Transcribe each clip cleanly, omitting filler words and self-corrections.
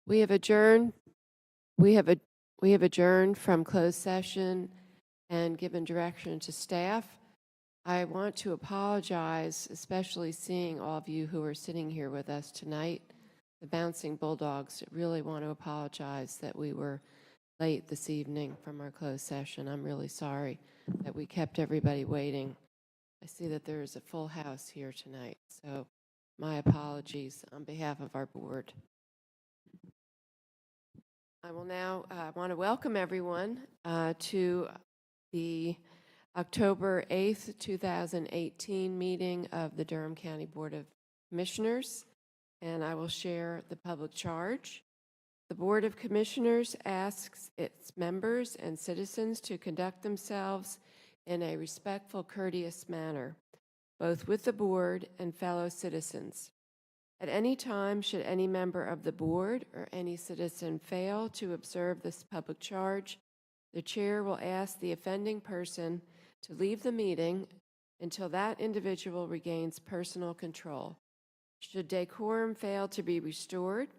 We have adjourned. We have adjourned from closed session and given direction to staff. I want to apologize, especially seeing all of you who are sitting here with us tonight. The Bouncing Bulldogs really want to apologize that we were late this evening from our closed session. I'm really sorry that we kept everybody waiting. I see that there is a full house here tonight, so my apologies on behalf of our board. I will now want to welcome everyone to the October 8th, 2018 meeting of the Durham County Board of Commissioners, and I will share the public charge. The Board of Commissioners asks its members and citizens to conduct themselves in a respectful, courteous manner, both with the board and fellow citizens. At any time, should any member of the board or any citizen fail to observe this public charge, the chair will ask the offending person to leave the meeting until that individual regains personal control. Should decorum fail to be restored,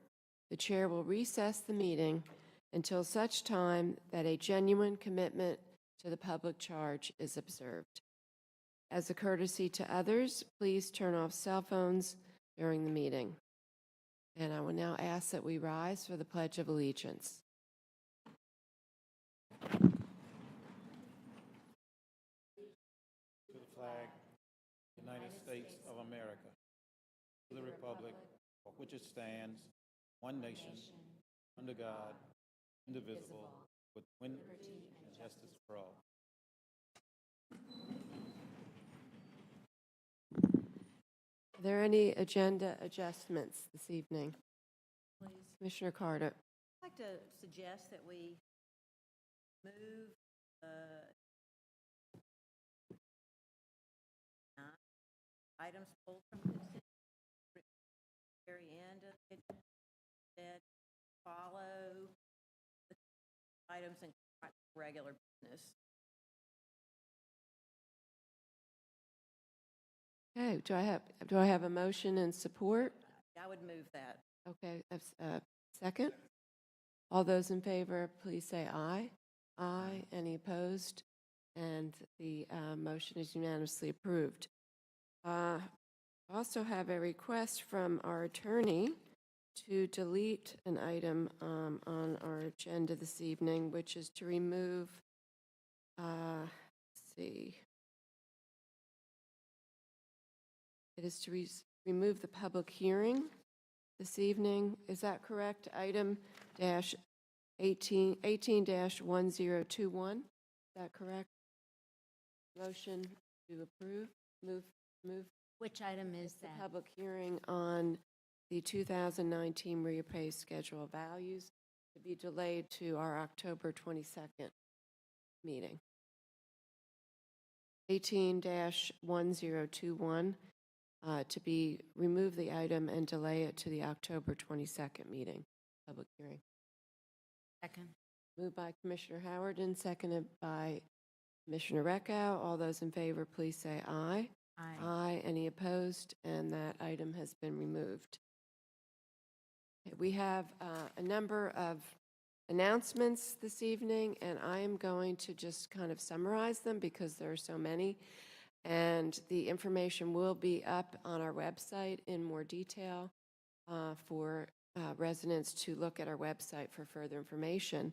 the chair will recess the meeting until such time that a genuine commitment to the public charge is observed. As a courtesy to others, please turn off cell phones during the meeting. And I will now ask that we rise for the Pledge of Allegiance. To the flag, United States of America, to the republic for which it stands, one nation, under God, indivisible, with liberty and justice for all. Are there any agenda adjustments this evening? Please. Commissioner Carter. I'd like to suggest that we move items pulled from consent at the very end of it, that follow the items in regular business. Okay, do I have a motion and support? I would move that. Okay, second. All those in favor, please say aye. Aye. Any opposed? And the motion is unanimously approved. I also have a request from our attorney to delete an item on our agenda this evening, which is to remove, let's see. It is to remove the public hearing this evening. Is that correct? Item 18-1021. Is that correct? Motion to approve. Move. Which item is the that? Public hearing on the 2019 reappraised schedule of values to be delayed to our October 22nd meeting. 18-1021. To be remove the item and delay it to the October 22nd meeting, public hearing. Second. Moved by Commissioner Howard and seconded by Commissioner Reckow. All those in favor, please say aye. Aye. Aye. Any opposed? And that item has been removed. Okay, we have a number of announcements this evening, and I am going to just kind of summarize them because there are so many. And the information will be up on our website in more detail for residents to look at our website for further information.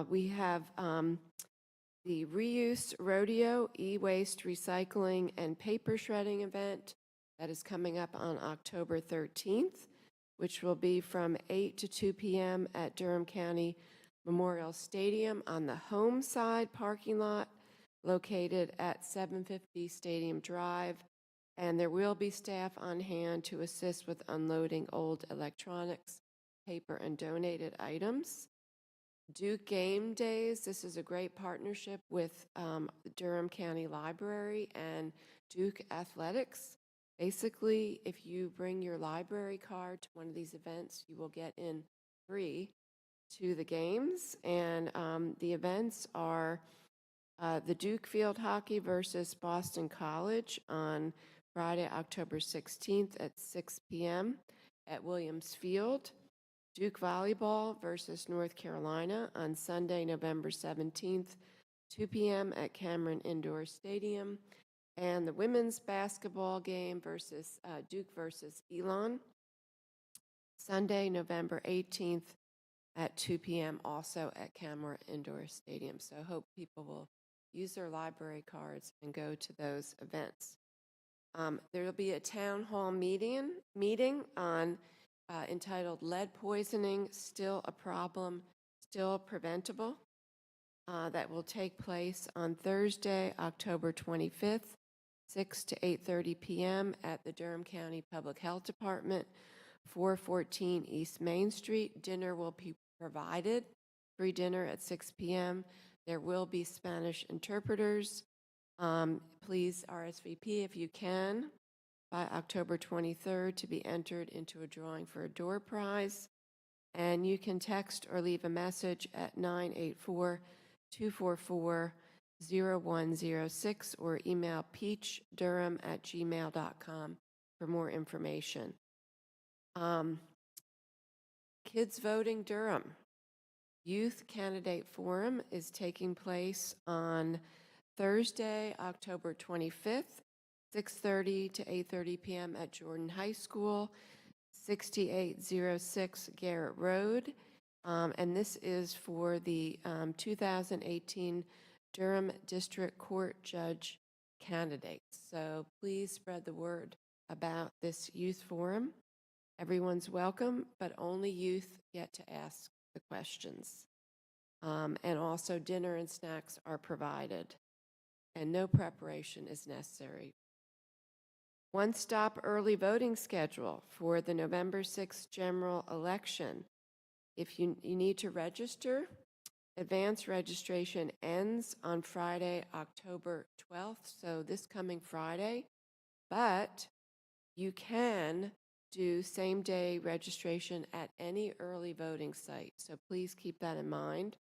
We have the Reuse Rodeo, E-Waste Recycling, and Paper Shredding event that is coming up on October 13th, which will be from 8 to 2 p.m. at Durham County Memorial Stadium on the home side parking lot, located at 750 Stadium Drive, and there will be staff on hand to assist with unloading old electronics, paper, and donated items. Duke Game Days, this is a great partnership with the Durham County Library and Duke Athletics. Basically, if you bring your library card to one of these events, you will get in free to the games, and the events are the Duke Field Hockey versus Boston College on Friday, October 16th at 6 p.m. at Williams Field. Duke Volleyball versus North Carolina on Sunday, November 17th, 2 p.m. at Cameron Indoor Stadium, and the women's basketball game versus Duke versus Elon, Sunday, November 18th at 2 p.m. also at Cameron Indoor Stadium. So I hope people will use their library cards and go to those events. There will be a town hall meeting on entitled "Lead Poisoning Still a Problem, Still Preventable." That will take place on Thursday, October 25th, 6 to 8:30 p.m. at the Durham County Public Health Department, 414 East Main Street. Dinner will be provided, free dinner at 6 p.m. There will be Spanish interpreters. Please RSVP if you can by October 23rd to be entered into a drawing for a door prize. And you can text or leave a message at 984-244-0106 or email peachdurham@gmail.com for more information. Kids Voting Durham Youth Candidate Forum is taking place on Thursday, October 25th, 6:30 to 8:30 p.m. at Jordan High School, 6806 Garrett Road. And this is for the 2018 Durham District Court Judge candidates. So please spread the word about this youth forum. Everyone's welcome, but only youth get to ask the questions. And also dinner and snacks are provided, and no preparation is necessary. One-stop early voting schedule for the November 6th general election. If you need to register, advance registration ends on Friday, October 12th, so this coming Friday, but you can do same-day registration at any early voting site, so please keep that in mind.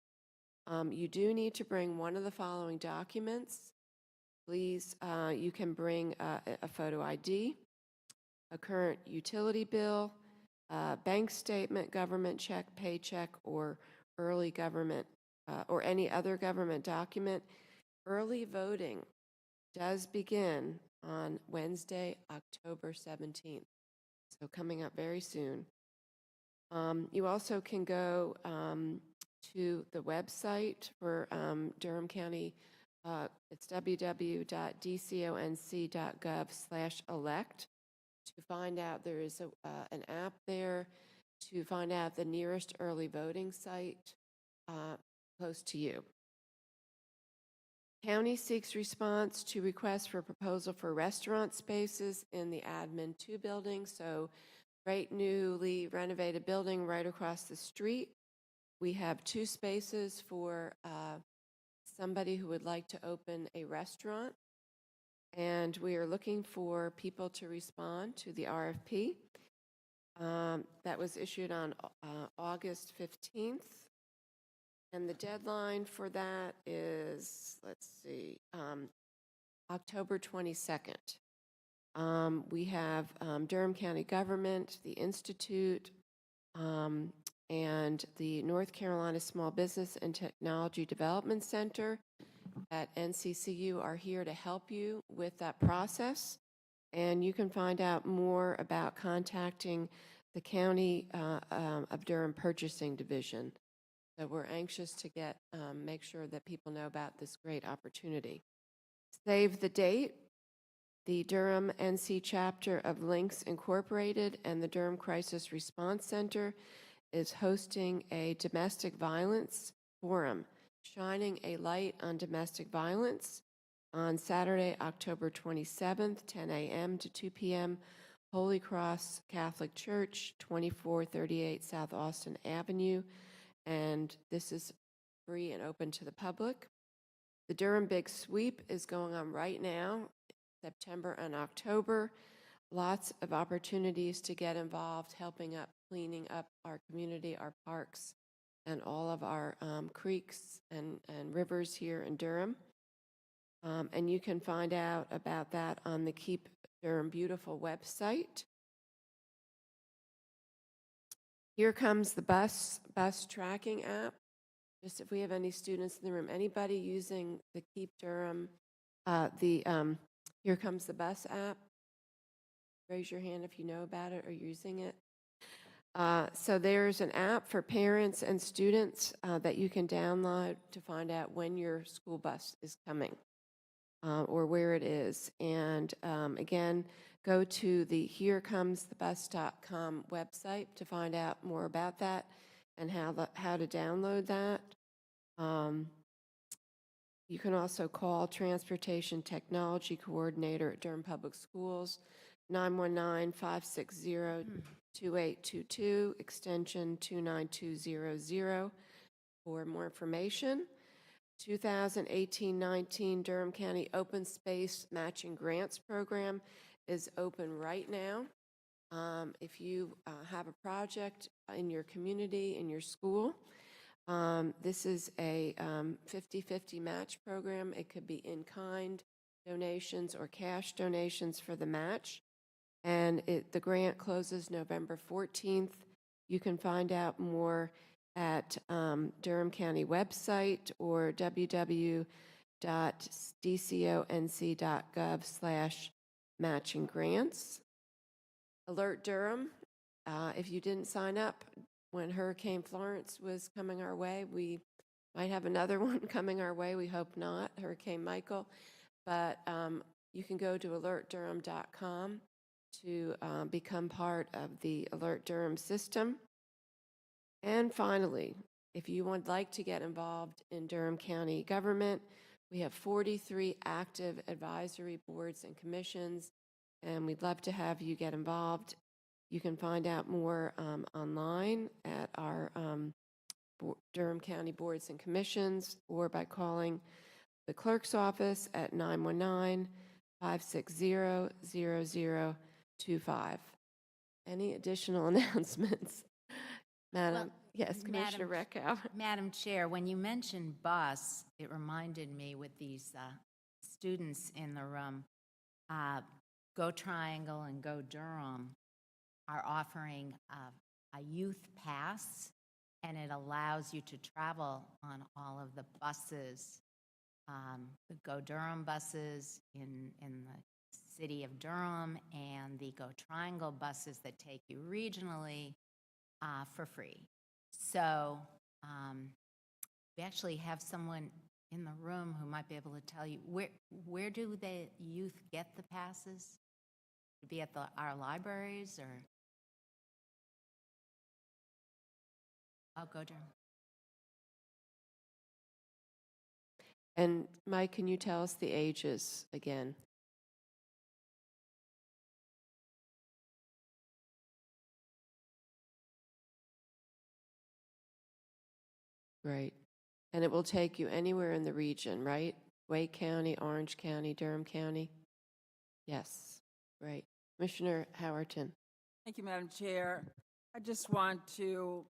You do need to bring one of the following documents. Please, you can bring a photo ID, a current utility bill, bank statement, government check, paycheck, or early government, or any other government document. Early voting does begin on Wednesday, October 17th, so coming up very soon. You also can go to the website for Durham County. It's www.dconc.gov/elect to find out. There is an app there to find out the nearest early voting site close to you. County seeks response to requests for proposal for restaurant spaces in the Admin 2 building. So great newly renovated building right across the street. We have 2 spaces for somebody who would like to open a restaurant, and we are looking for people to respond to the RFP that was issued on August 15th, and the deadline for that is, let's see, October 22nd. We have Durham County Government, the Institute, and the North Carolina Small Business and Technology Development Center at NCCU are here to help you with that process. And you can find out more about contacting the County of Durham Purchasing Division. So we're anxious to make sure that people know about this great opportunity. Save the date. The Durham NC chapter of Links Incorporated and the Durham Crisis Response Center is hosting a domestic violence forum, shining a light on domestic violence, on Saturday, October 27th, 10 a.m. to 2 p.m., Holy Cross Catholic Church, 2438 South Austin Avenue, and this is free and open to the public. The Durham Big Sweep is going on right now, September and October. Lots of opportunities to get involved, helping up, cleaning up our community, our parks, and all of our creeks and rivers here in Durham. And you can find out about that on the Keep Durham Beautiful website. Here Comes the Bus tracking app. Just if we have any students in the room, anybody using the Keep Durham, Here Comes the Bus app, raise your hand if you know about it or using it. So there's an app for parents and students that you can download to find out when your school bus is coming or where it is. And again, go to the herecomesthebus.com website to find out more about that and how to download that. You can also call Transportation Technology Coordinator at Durham Public Schools, 919-560-2822, extension 29200 for more information. 2018-19 Durham County Open Space Matching Grants Program is open right now. If you have a project in your community, in your school, this is a 50-50 match program. It could be in-kind donations or cash donations for the match. And the grant closes November 14th. You can find out more at Durham County website or www.dconc.gov/matching grants. Alert Durham, if you didn't sign up when Hurricane Florence was coming our way, we might have another one coming our way. We hope not, Hurricane Michael. But you can go to alertdurham.com to become part of the Alert Durham system. And finally, if you would like to get involved in Durham County government, we have 43 active advisory boards and commissions, and we'd love to have you get involved. You can find out more online at our Durham County boards and commissions or by calling the clerk's office at 919-560-0025. Any additional announcements? Madam, Well, yes, Commissioner Reckow. Madam Chair, when you mentioned bus, it reminded me with these students in the room, Go Triangle and Go Durham are offering a youth pass, and it allows you to travel on all of the buses, the Go Durham buses in the city of Durham and the Go Triangle buses that take you regionally for free. So we actually have someone in the room who might be able to tell you where do the youth get the passes? To be at our libraries or? I'll go Durham. And Mike, can you tell us the ages again? Right. And it will take you anywhere in the region, right? Wake County, Orange County, Durham County? Yes. Right. Commissioner Howerton. Thank you, Madam Chair. I just want to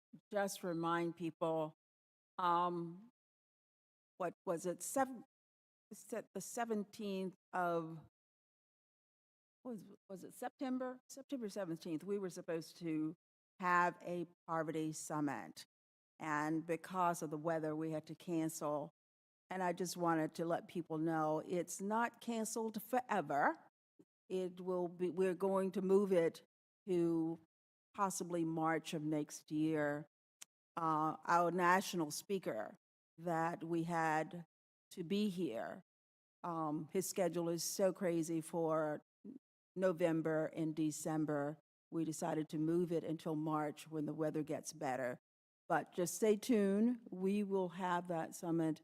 remind people, what was it, the 17th of, was it September? September 17th, we were supposed to have a poverty summit. And because of the weather, we had to cancel. And I just wanted to let people know it's not canceled forever. It will be, we're going to move it to possibly March of next year. Our national speaker that we had to be here, his schedule is so crazy for November and December. We decided to move it until March when the weather gets better. But just stay tuned. We will have that summit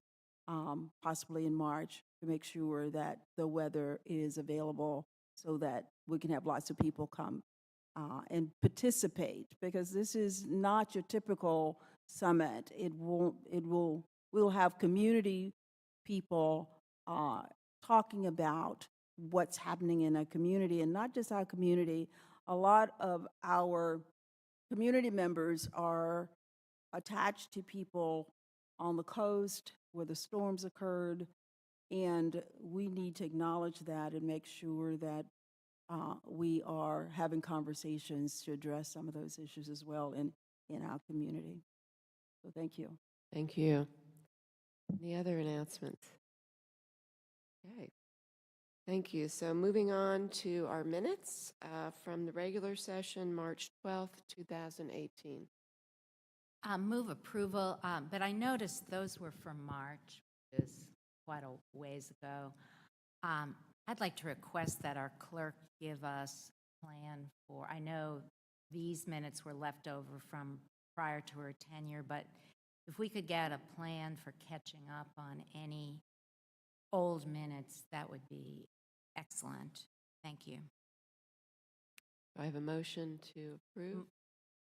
possibly in March to make sure that the weather is available so that we can have lots of people come and participate, because this is not your typical summit. We'll have community people talking about what's happening in a community, and not just our community. A lot of our community members are attached to people on the coast where the storms occurred, and we need to acknowledge that and make sure that we are having conversations to address some of those issues as well. And in our community. So thank you. Thank you. Any other announcements? Okay. Thank you. So moving on to our minutes from the regular session, March 12th, 2018. Move approval, but I noticed those were from March, which is quite a ways ago. I'd like to request that our clerk give us a plan for, I know these minutes were left over from prior to her tenure, but if we could get a plan for catching up on any old minutes, that would be excellent. Thank you. Do I have a motion to approve?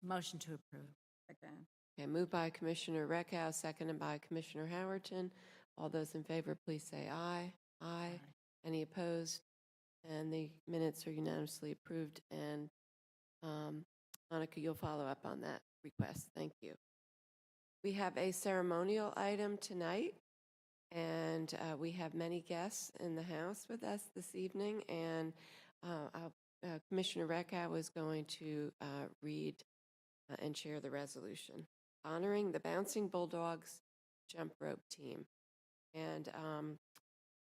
Motion to approve. Okay, moved by Commissioner Reckow, seconded by Commissioner Howerton. All those in favor, please say aye. Aye. Any opposed? And the minutes are unanimously approved. And Monica, you'll follow up on that request. Thank you. We have a ceremonial item tonight, and we have many guests in the house with us this evening. And Commissioner Reckow is going to read and share the resolution honoring the Bouncing Bulldogs jump rope team. And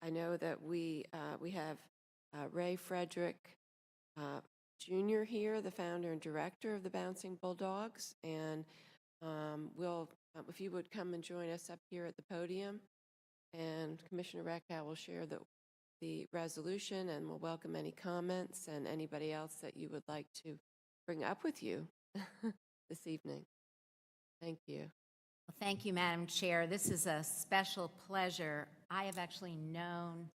I know that we have Ray Frederick Jr. here, the founder and director of the Bouncing Bulldogs. And if you would come and join us up here at the podium, and Commissioner Reckow will share the resolution, and we'll welcome any comments and anybody else that you would like to bring up with you this evening. Thank you. Well, thank you, Madam Chair. This is a special pleasure. I have actually known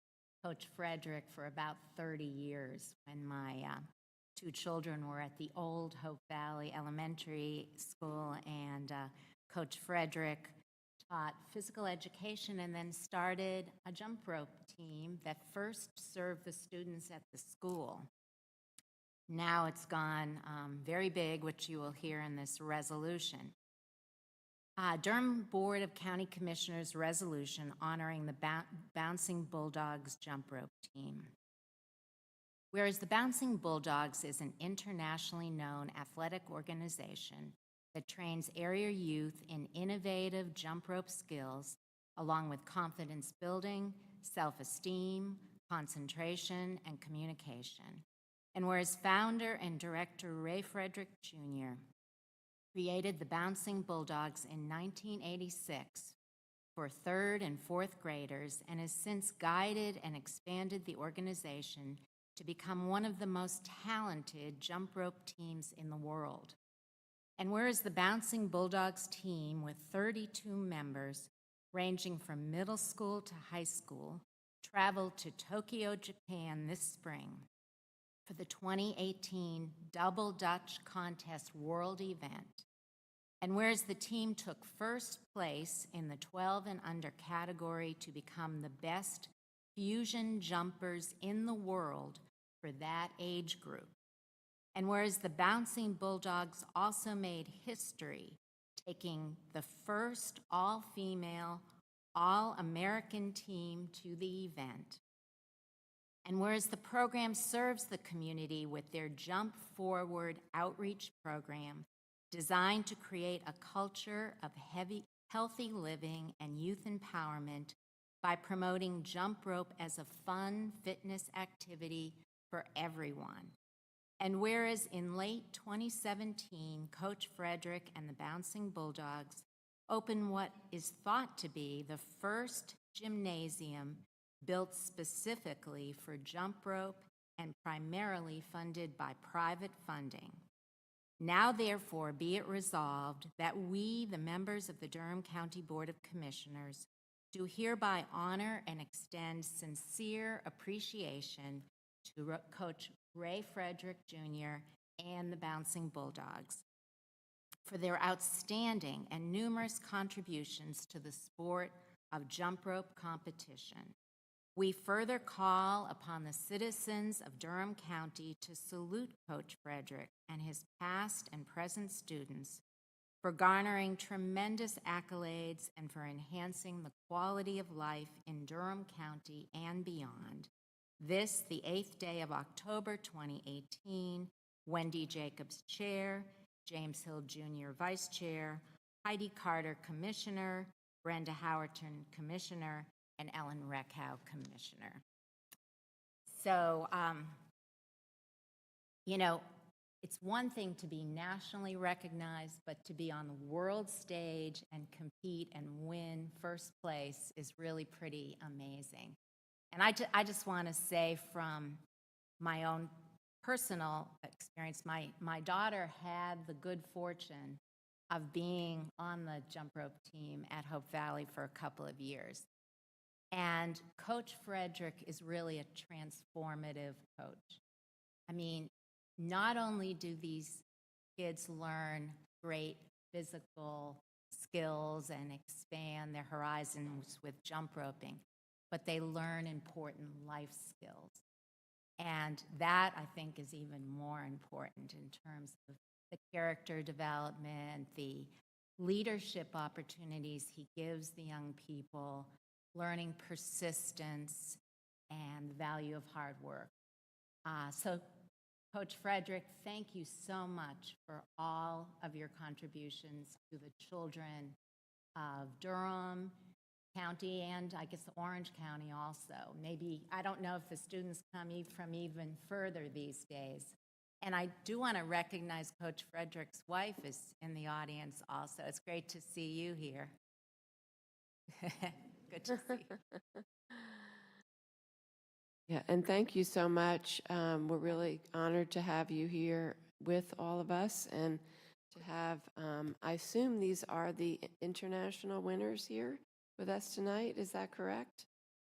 Coach Frederick for about 30 years when my two children were at the old Hope Valley Elementary School, and Coach Frederick taught physical education and then started a jump rope team that first served the students at the school. Now it's gone very big, which you will hear in this resolution. Durham Board of County Commissioners resolution honoring the Bouncing Bulldogs jump rope team. Whereas the Bouncing Bulldogs is an internationally known athletic organization that trains area youth in innovative jump rope skills, along with confidence building, self-esteem, concentration, and communication. And whereas founder and director Ray Frederick Jr. created the Bouncing Bulldogs in 1986 for 3rd and 4th graders and has since guided and expanded the organization to become one of the most talented jump rope teams in the world. And whereas the Bouncing Bulldogs team, with 32 members ranging from middle school to high school, traveled to Tokyo, Japan this spring for the 2018 Double Dutch Contest World event. And whereas the team took first place in the 12 and under category to become the best fusion jumpers in the world for that age group. And whereas the Bouncing Bulldogs also made history, taking the first all-female, all-American team to the event. And whereas the program serves the community with their Jump Forward outreach program designed to create a culture of healthy living and youth empowerment by promoting jump rope as a fun fitness activity for everyone. And whereas in late 2017, Coach Frederick and the Bouncing Bulldogs opened what is thought to be the first gymnasium built specifically for jump rope and primarily funded by private funding. Now, therefore, be it resolved that we, the members of the Durham County Board of Commissioners, do hereby honor and extend sincere appreciation to Coach Ray Frederick Jr. and the Bouncing Bulldogs for their outstanding and numerous contributions to the sport of jump rope competition. We further call upon the citizens of Durham County to salute Coach Frederick and his past and present students for garnering tremendous accolades and for enhancing the quality of life in Durham County and beyond. This, the 8th day of October 2018, Wendy Jacobs, Chair, James Hill Jr., Vice Chair, Heidi Carter, Commissioner, Brenda Howerton, Commissioner, and Ellen Reckhow, Commissioner. So, you know, it's one thing to be nationally recognized, but to be on the world stage and compete and win first place is really pretty amazing. And I just want to say from my own personal experience, my daughter had the good fortune of being on the jump rope team at Hope Valley for a couple of years. And Coach Frederick is really a transformative coach. I mean, not only do these kids learn great physical skills and expand their horizons with jump roping, but they learn important life skills. And that, I think, is even more important in terms of the character development, the leadership opportunities he gives the young people, learning persistence, and the value of hard work. So, Coach Frederick, thank you so much for all of your contributions to the children of Durham County and I guess Orange County also. Maybe, I don't know if the students come from even further these days. And I do want to recognize Coach Frederick's wife is in the audience also. It's great to see you here. Good to see you. Yeah, and thank you so much. We're really honored to have you here with all of us and to have, I assume these are the international winners here with us tonight. Is that correct?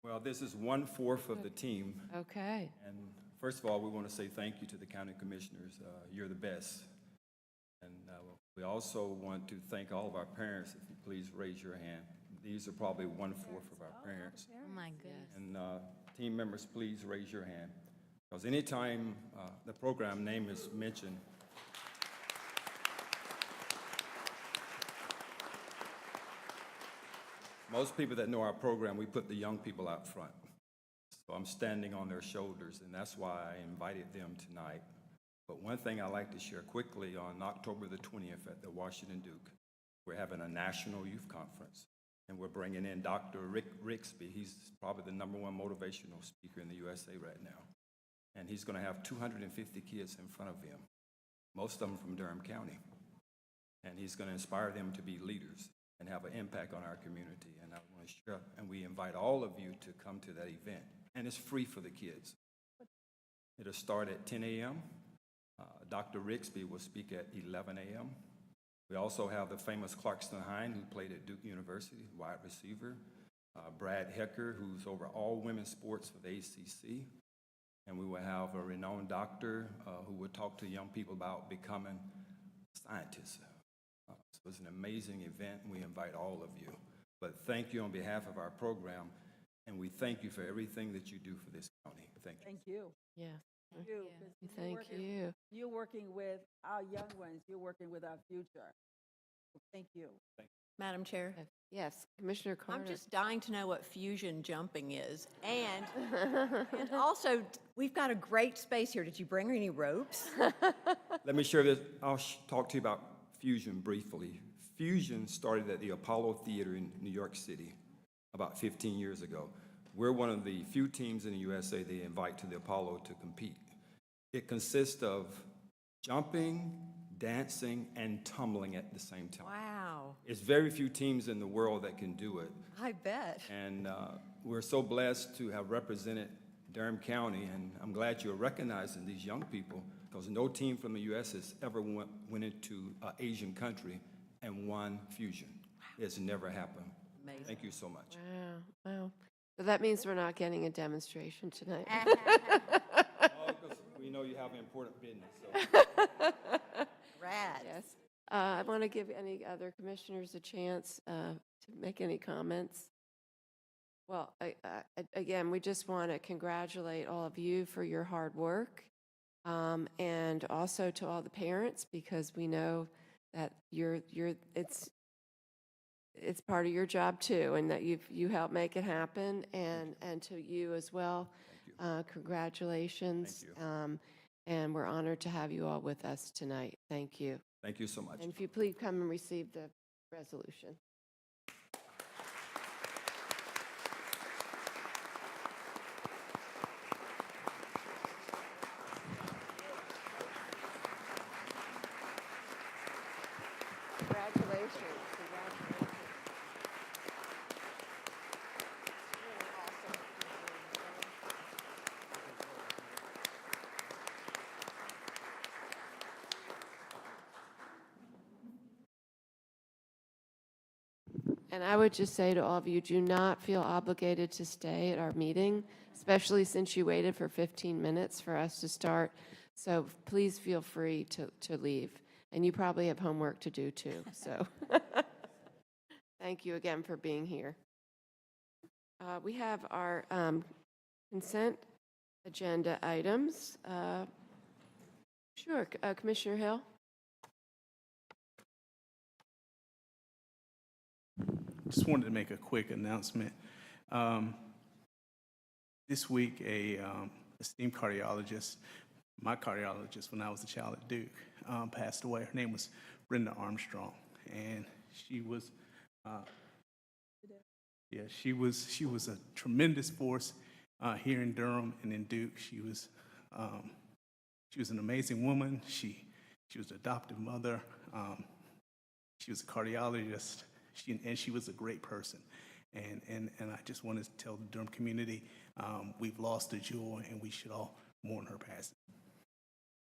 Well, this is 1/4 of the team. Okay. And first of all, we want to say thank you to the county commissioners. You're the best. And we also want to thank all of our parents. If you please raise your hand. These are probably 1/4 of our parents. Oh my goodness. And team members, please raise your hand. Because anytime the program name is mentioned, most people that know our program, we put the young people out front. So I'm standing on their shoulders, and that's why I invited them tonight. But one thing I'd like to share quickly, on October the 20th at the Washington Duke, we're having a national youth conference. And we're bringing in Dr. Rick Rixby. He's probably the #1 motivational speaker in the USA right now. And he's going to have 250 kids in front of him, most of them from Durham County. And he's going to inspire them to be leaders and have an impact on our community. And I want to share, and we invite all of you to come to that event. And it's free for the kids. It'll start at 10 a.m. Dr. Rixby will speak at 11 a.m. We also have the famous Clarkston Hine, who played at Duke University, wide receiver. Brad Hecker, who's over all women's sports for the ACC. And we will have a renowned doctor who will talk to young people about becoming scientists. So it's an amazing event, and we invite all of you. But thank you on behalf of our program, and we thank you for everything that you do for this county. Thank you. Thank you. Yeah. Thank you. 'Cause you're Thank working- you. You're working with our young ones. You're working with our future. So thank you. Madam Chair, Yes, Commissioner Carter. I'm just dying to know what fusion jumping is. And also, we've got a great space here. Did you bring any ropes? Let me share this. I'll talk to you about Fusion briefly. Fusion started at the Apollo Theater in New York City about 15 years ago. We're one of the few teams in the USA they invite to the Apollo to compete. It consists of jumping, dancing, and tumbling at the same time. Wow, It's very few teams in the world that can do it. I bet. And we're so blessed to have represented Durham County, and I'm glad you're recognizing these young people, because no team from the U.S. has ever went into an Asian country and won Fusion. It's never happened. Amazing. Thank you so much. Wow, wow. So that means we're not getting a demonstration tonight. Oh, because we know you have important business. So. Rad. Yes. I want to give any other commissioners a chance to make any comments. Well, again, we just want to congratulate all of you for your hard work, and also to all the parents, because we know that it's part of your job too, and that you help make it happen, and to you as well. Congratulations. Thank you. And we're honored to have you all with us tonight. Thank you. Thank you so much. And if you please come and receive the resolution. Congratulations. Congratulations. Really awesome. And I would just say to all of you, do not feel obligated to stay at our meeting, especially since you waited for 15 minutes for us to start. So please feel free to leave. And you probably have homework to do too, so. Thank you again for being here. We have our consent agenda items. Sure, Commissioner Hill? Just wanted to make a quick announcement. This week, a esteemed cardiologist, my cardiologist when I was a child at Duke, passed away. Her name was Brenda Armstrong, and she was, she was a tremendous force here in Durham and in Duke. She was an amazing woman. She was an adoptive mother. She was a cardiologist. She was a great person. And I just wanted to tell the Durham community, we've lost a jewel, and we should all mourn her passing.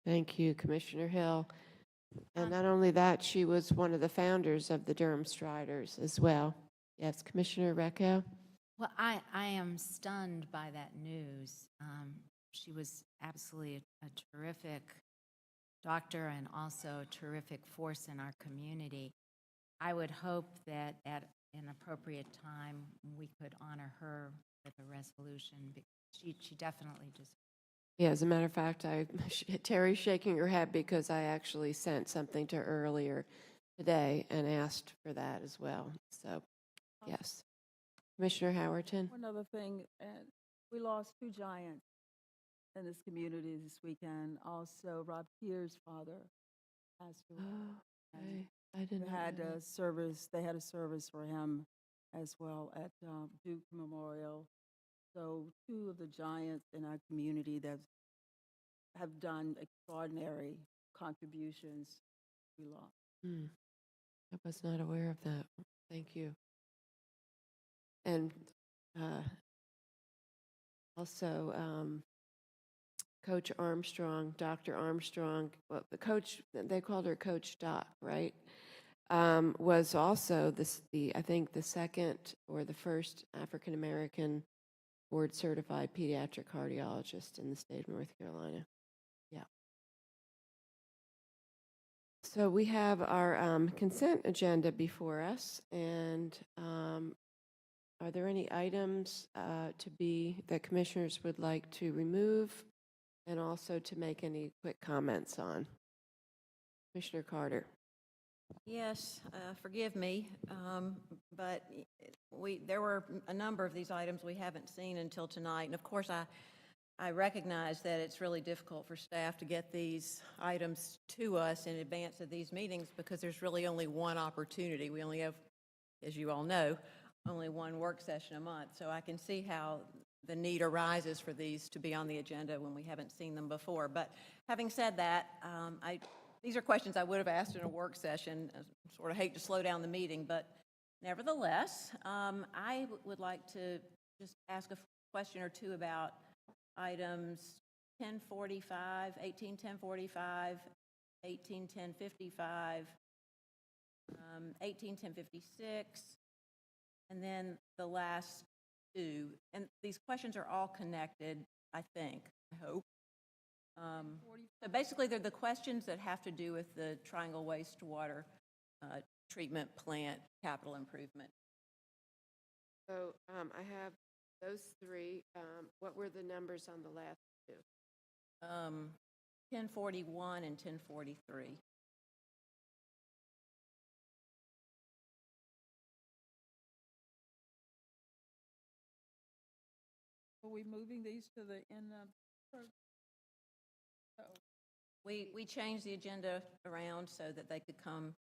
Thank you, Commissioner Hill. And not only that, she was one of the founders of the Durham Striders as well. Yes, Commissioner Recco? Well, I am stunned by that news. She was absolutely a terrific doctor and also a terrific force in our community. I would hope that at an appropriate time, we could honor her with a resolution, because she definitely just. Yeah, as a matter of fact, Terry's shaking her head because I actually sent something to her earlier today and asked for that as well. So, yes. Commissioner Howerton? One other thing, we lost two giants in this community this weekend. Also, Rob Keir's father passed away. Oh, okay. I did We not had know a that. service, they had a service for him as well at Duke Memorial. So two of the giants in our community that have done extraordinary contributions, we lost. I was not aware of that. Thank you. And also, Coach Armstrong, Dr. Armstrong, well, the coach, they called her Coach Doc, right? Was also I think the second or the first African-American board-certified pediatric cardiologist in the state of North Carolina. Yeah. So we have our consent agenda before us, and are there any items that commissioners would like to remove and also to make any quick comments on? Commissioner Carter. Yes, forgive me, but there were a number of these items we haven't seen until tonight. And of course, I recognize that it's really difficult for staff to get these items to us in advance of these meetings, because there's really only one opportunity. We only have, as you all know, only one work session a month. So I can see how the need arises for these to be on the agenda when we haven't seen them before. But having said that, these are questions I would have asked in a work session. I sort of hate to slow down the meeting, but nevertheless, I would like to just ask a question or two about items 1045, 181045, 181055, 181056, and then the last two. And these questions are all connected, I think, I hope. So basically, they're the questions that have to do with the Triangle wastewater treatment plant capital improvement. So I have those three. What were the numbers on the last two? 1041 and 1043. Are we moving these to the end of? We changed the agenda around so that they could come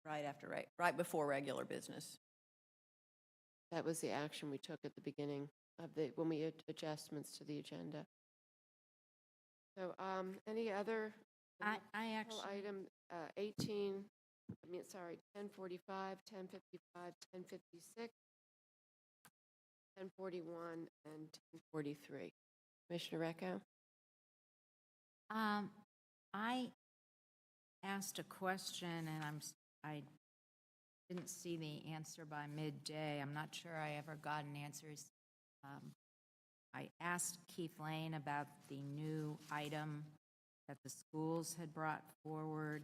right before regular business. That was the action we took at the beginning of when we had adjustments to the agenda. So, any other? I Whole actually, item 1045, 1055, 1056, 1041, and 1043. Commissioner Recco? I asked a question and I didn't see the answer by midday. I'm not sure I ever got an answer. I asked Keith Lane about the new item that the schools had brought forward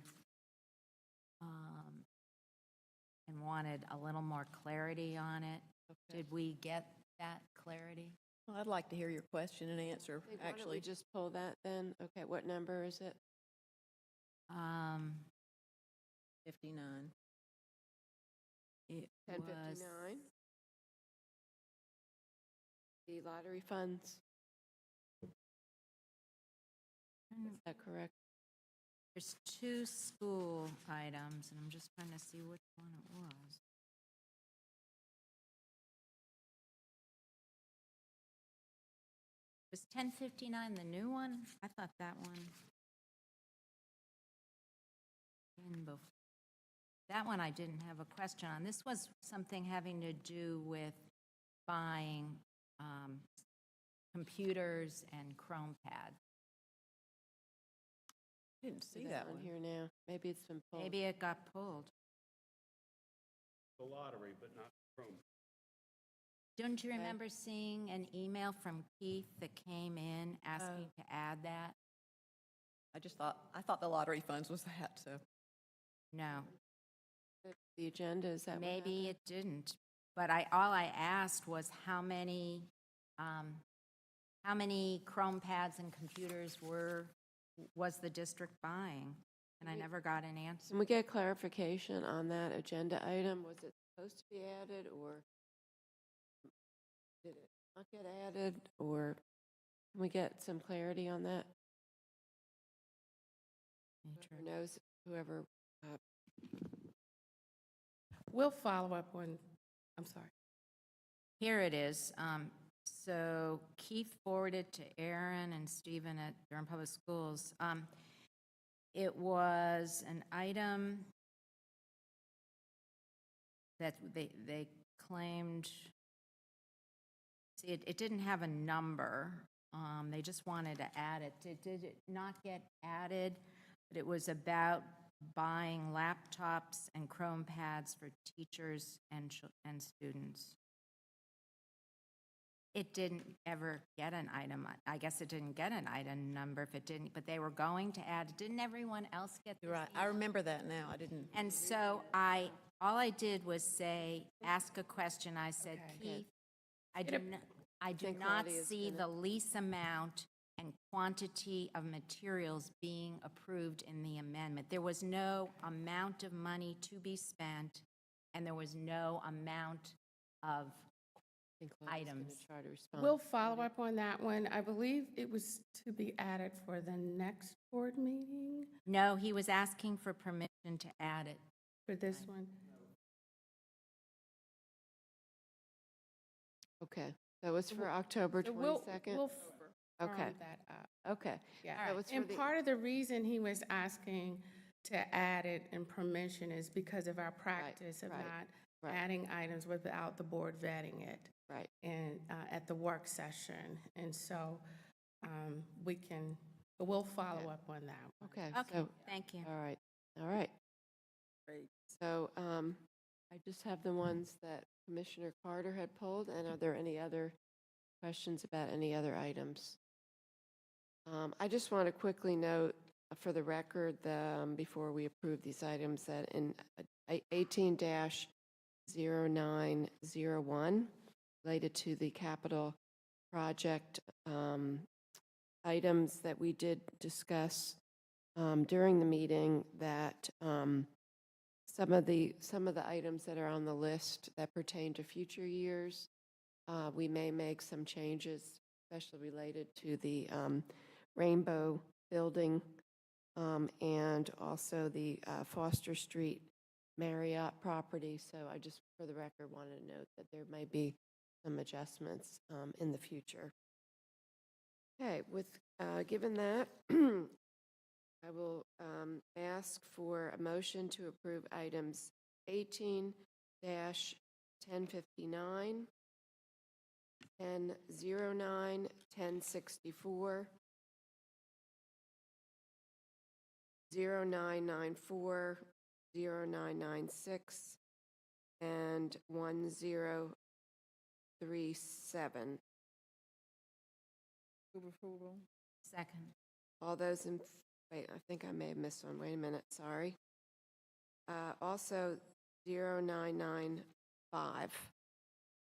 and wanted a little more clarity on it. Okay. Did we get that clarity? Well, I'd like to hear your question and answer, Why don't we actually. just pull that then? Okay, what number is it? 59. It was 1059? The lottery funds, is that correct? There's two school items, and I'm just trying to see which one it was. Was 1059 the new one? I thought that one. That one I didn't have a question on. This was something having to do with buying computers and Chrome pads. Didn't see See that on one. here now. Maybe it's been pulled. Maybe it got pulled. The lottery, but not Chrome. Don't you Okay. remember seeing an email from Keith that came in asking to add that? I thought the lottery funds was that, so. No. The agenda, is that what Maybe happened? it didn't, but all I asked was how many Chrome pads and computers was the district buying? And I never got an answer. Can we get clarification on that agenda item? Was it supposed to be added, or did it not get added, or can we get some clarity on that? Whoever knows, whoever, We'll follow up when, I'm sorry. Here it is. So Keith forwarded to Aaron and Stephen at Durham Public Schools. It was an item that they claimed, see, it didn't have a number. They just wanted to add it. Did it not get added? But it was about buying laptops and Chrome pads for teachers and students. It didn't ever get an item. I guess it didn't get an item number if it didn't, but they were going to add. Didn't everyone else get You're this right. I remember that now. I didn't. And so all I did was ask a question. I said, Okay. Keith, I do think not Claudia's see gonna- the lease amount and quantity of materials being approved in the amendment. There was no amount of money to be spent, and there was no amount of I think Claudia's gonna items. try to respond. We'll follow up on that one. I believe it was to be added for the next board meeting No, he was asking for permission to add it. for this one. Okay, that was for October So we'll 22nd? firm Okay, that up. okay. Yeah. That was for And the- part of the reason he was asking to add it in permission is because of our practice of right, not right. adding items without the board vetting it. Right. And at the work session. And so we'll follow up on that one. Okay, Okay, so, thank you. all right, all right. Great. So I just have the ones that Commissioner Carter had pulled, and are there any other questions about any other items? I just want to quickly note for the record, before we approve these items, that in 18-0901, related to the capital project items that we did discuss during the meeting, that some of the items that are on the list that pertain to future years, we may make some changes, especially related to the Rainbow Building and also the Foster Street Marriott property. So I just, for the record, wanted to note that there may be some adjustments in the future. Okay, given that, I will ask for a motion to approve items 18-1059, 1009, 1064, 0994, 0996, and 1037. Move approval. Second. All those in, wait, I think I may have missed one. Wait a minute, sorry. Also, 0995.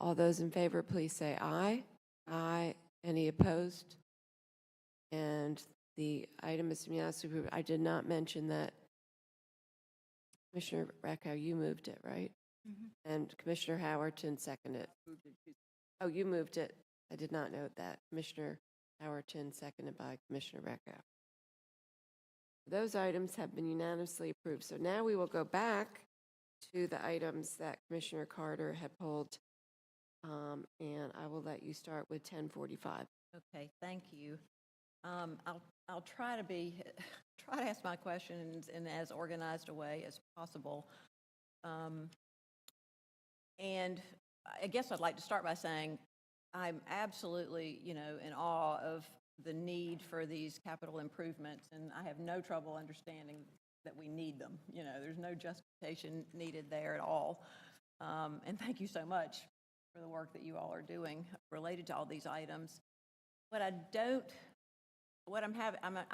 All those in favor, please say aye. Aye. Any opposed? And the item is unanimously approved. I did not mention that. Commissioner Recco, you moved it, right? And Commissioner Howerton seconded it. Oh, you moved it. I did not note that. Commissioner Howerton, seconded by Commissioner Recco. Those items have been unanimously approved. So now we will go back to the items that Commissioner Carter had pulled, and I will let you start with 1045. Okay, thank you. I'll try to ask my questions in as organized a way as possible. And I guess I'd like to start by saying I'm absolutely, in awe of the need for these capital improvements, and I have no trouble understanding that we need them. There's no justification needed there at all. And thank you so much for the work that you all are doing related to all these items. I'm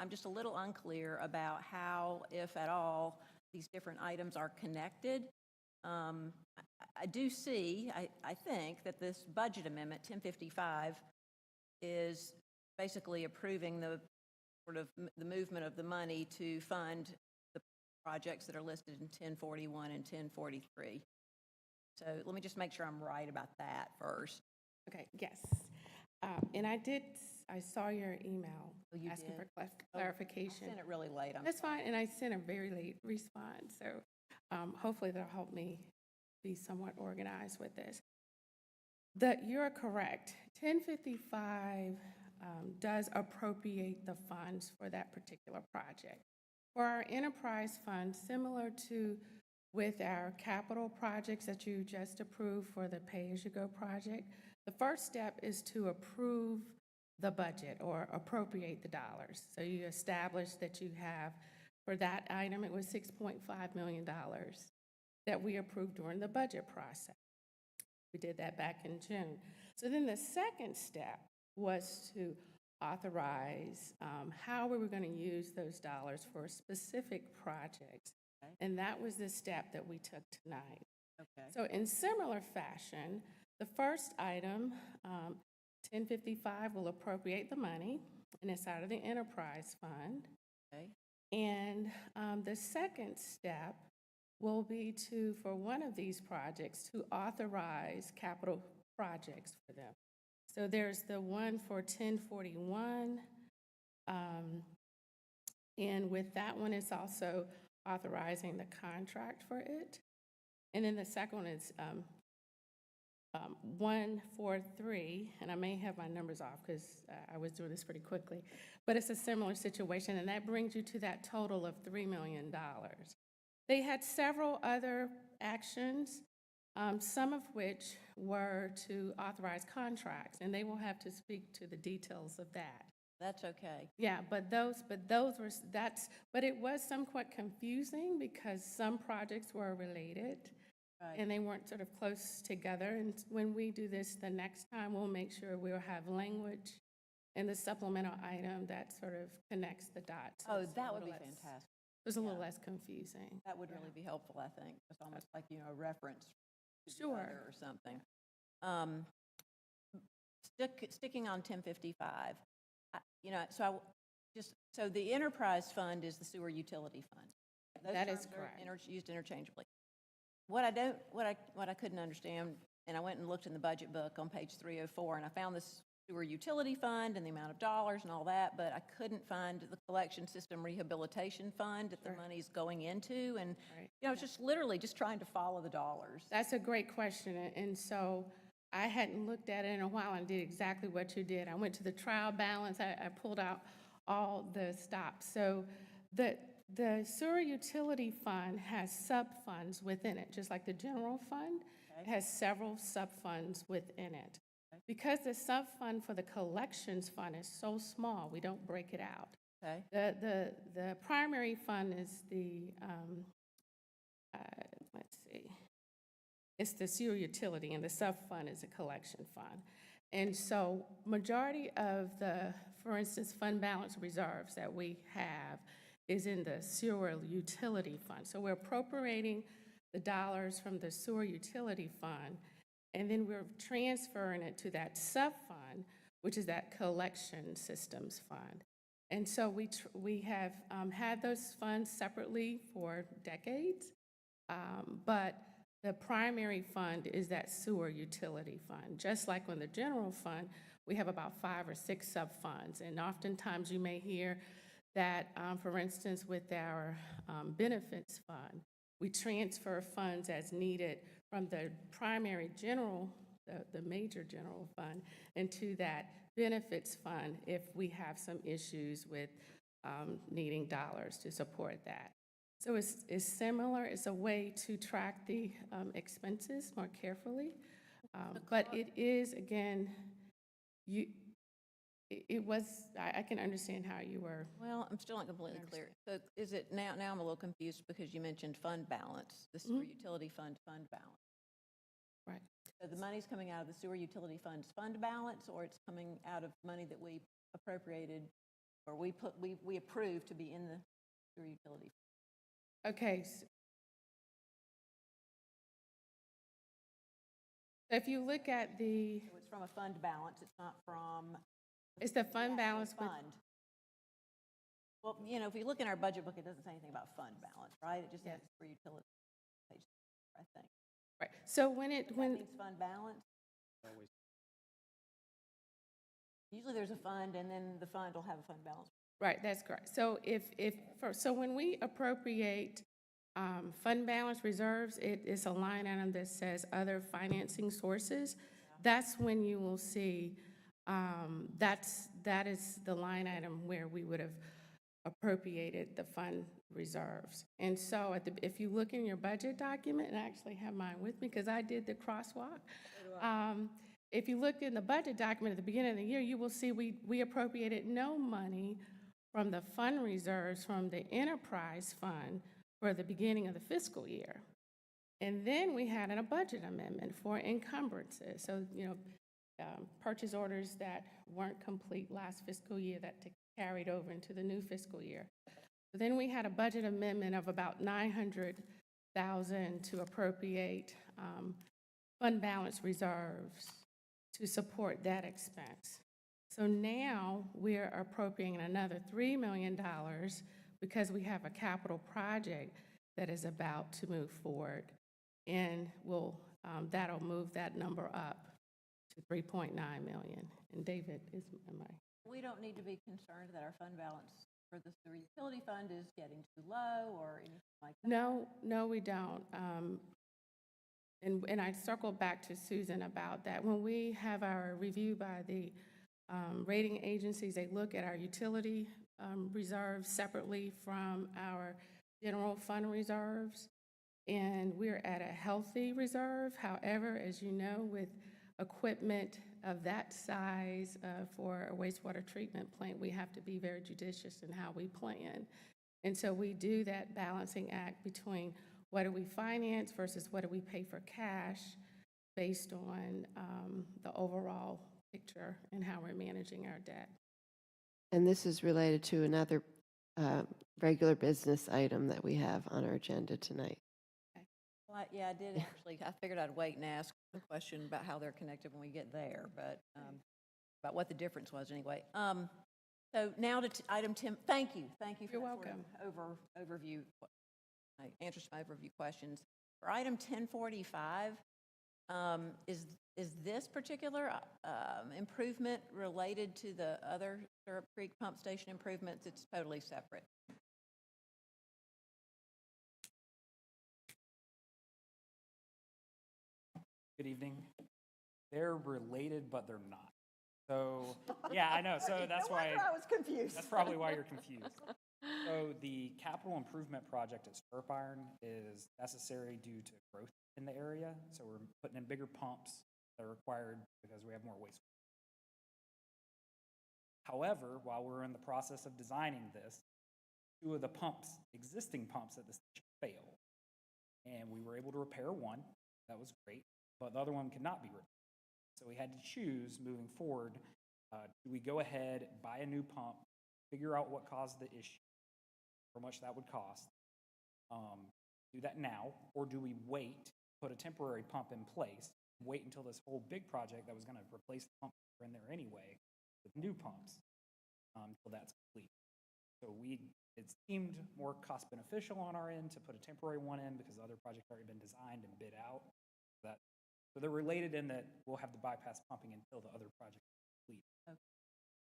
just a little unclear about how, if at all, these different items are connected. I do see, I think, that this budget amendment, 1055, is basically approving the movement of the money to fund the projects that are listed in 1041 and 1043. So let me just make sure I'm right about that first. Okay, yes. And I saw your email Oh, you asking did? for clarification. I sent it really late. That's fine, and I sent a very late response, so hopefully that'll help me be somewhat organized with this. You're correct. 1055 does appropriate the funds for that particular project. For our enterprise fund, similar to with our capital projects that you just approved for the pay-as-you-go project, the first step is to approve the budget or appropriate the dollars. So you establish that you have, for that item, it was $6.5 million that we approved during the budget process. We did that back in June. So then the second step was to authorize how we were going to use those dollars for specific projects. Okay. And that was the step that we took tonight. Okay. So in similar fashion, the first item, 1055, will appropriate the money, and it's out of the enterprise fund. Okay. And the second step will be for one of these projects, to authorize capital projects for them. So there's the one for 1041, and with that one, it's also authorizing the contract for it. And then the second one is 143, and I may have my numbers off because I was doing this pretty quickly, but it's a similar situation, and that brings you to that total of $3 million. They had several other actions, some of which were to authorize contracts, and they will have to speak to the details of that. That's okay. Yeah, but it was somewhat confusing because some projects were related. Right. And they weren't sort of close together. And when we do this the next time, we'll make sure we'll have language in the supplemental item that sort of connects the dots. Oh, that would be fantastic. It was a little less confusing. That would really be helpful, I think. It's almost like, a reference to the sure. other or something. Sticking on 1055, so the enterprise fund is the sewer utility fund. Those that is terms correct. Are used interchangeably. What I couldn't understand, and I went and looked in the budget book on page 304, and I found this sewer utility fund and the amount of dollars and all that, but I couldn't find the collection system rehabilitation fund that the money's going into. And, Right. you know, it's just literally just trying to follow the dollars. That's a great question, and so I hadn't looked at it in a while and did exactly what you did. I went to the trial balance, I pulled out all the stops. So the sewer utility fund has sub-funds within it, just like the general fund. It has several sub-funds within it. Because the sub-fund for the collections fund is so small, we don't break it out. Okay. The primary fund is the, let's see, it's the sewer utility, and the sub-fund is a collection fund. And so majority of the, for instance, fund balance reserves that we have is in the sewer utility fund. So we're appropriating the dollars from the sewer utility fund, and then we're transferring it to that sub-fund, which is that collection systems fund. And so we have had those funds separately for decades, but the primary fund is that sewer utility fund. Just like on the general fund, we have about 5 or 6 sub-funds, and oftentimes you may hear that, for instance, with our benefits fund, we transfer funds as needed from the primary general, the major general fund, into that benefits fund if we have some issues with needing dollars to support that. So it's similar. It's a way to track the expenses more carefully. But it is, again, it was, I can understand how you were. Well, I'm still not completely clear. So is it, now I'm a little confused because you mentioned fund balance, the sewer utility fund balance. Right. So the money's coming out of the sewer utility fund's fund balance, or it's coming out of money that we appropriated, or we approved to be in the sewer utility? Okay. So if you look at the, So it's from a fund balance, it's not from it's the fund the actual balance with, fund. Well, you know, if you look in our budget book, it doesn't say anything about fund balance, right? It just says for utility, page 4, I think. right. So when That means fund balance? Usually there's a fund, and then the fund will have a fund balance. right, that's correct. So so when we appropriate fund balance reserves, it is a line item that says other financing sources. That's when you will see, that is the line item where we would have appropriated the fund reserves. And so if you look in your budget document, and I actually have mine with me because I did the crosswalk. If you look in the budget document at the beginning of the year, you will see we appropriated no money from the fund reserves from the enterprise fund for the beginning of the fiscal year. And then we had a budget amendment for encumbrances. So, you know, purchase orders that weren't complete last fiscal year that carried over into the new fiscal year. So then we had a budget amendment of about $900,000 to appropriate fund balance reserves to support that expense. So now we're appropriating another $3 million because we have a capital project that is about to move forward, and that'll move that number up to $3.9 million. And David, am I? We don't need to be concerned that our fund balance for the sewer utility fund is getting too low or anything like that? No, we don't. And I circled back to Susan about that. When we have our review by the rating agencies, they look at our utility reserves separately from our general fund reserves, and we're at a healthy reserve. However, as you know, with equipment of that size for a wastewater treatment plant, we have to be very judicious in how we plan. And so we do that balancing act between what do we finance versus what do we pay for cash based on the overall picture and how we're managing our debt. And this is related to another regular business item that we have on our agenda tonight. Well, yeah, I did actually. I figured I'd wait and ask the question about how they're connected when we get there, but about what the difference was anyway. So now to item 10. Thank you for You're that welcome. sort of overview. Answers to my overview questions. For item 1045, is is this particular improvement related to the other Syrup Creek Pump Station improvements? It's totally separate. Good evening. They're related, but they're not. So, yeah, I know. So that's No why wonder I was confused. that's probably why you're confused. So the capital improvement project at Syrup Iron is necessary due to growth in the area. So we're putting in bigger pumps that are required because we have more waste. However, while we're in the process of designing this, 2 of the pumps, existing pumps at the station, failed. And we were able to repair one. That was great. But the other one could not be repaired. So we had to choose moving forward, do we go ahead, buy a new pump, figure out what caused the issue, how much that would cost, do that now, or do we wait, put a temporary pump in place, wait until this whole big project that was going to replace the pumps that were in there anyway with new pumps until that's complete. So it seemed more cost beneficial on our end to put a temporary one in because the other project's already been designed and bid out. So they're related in that we'll have the bypass pumping until the other project is complete.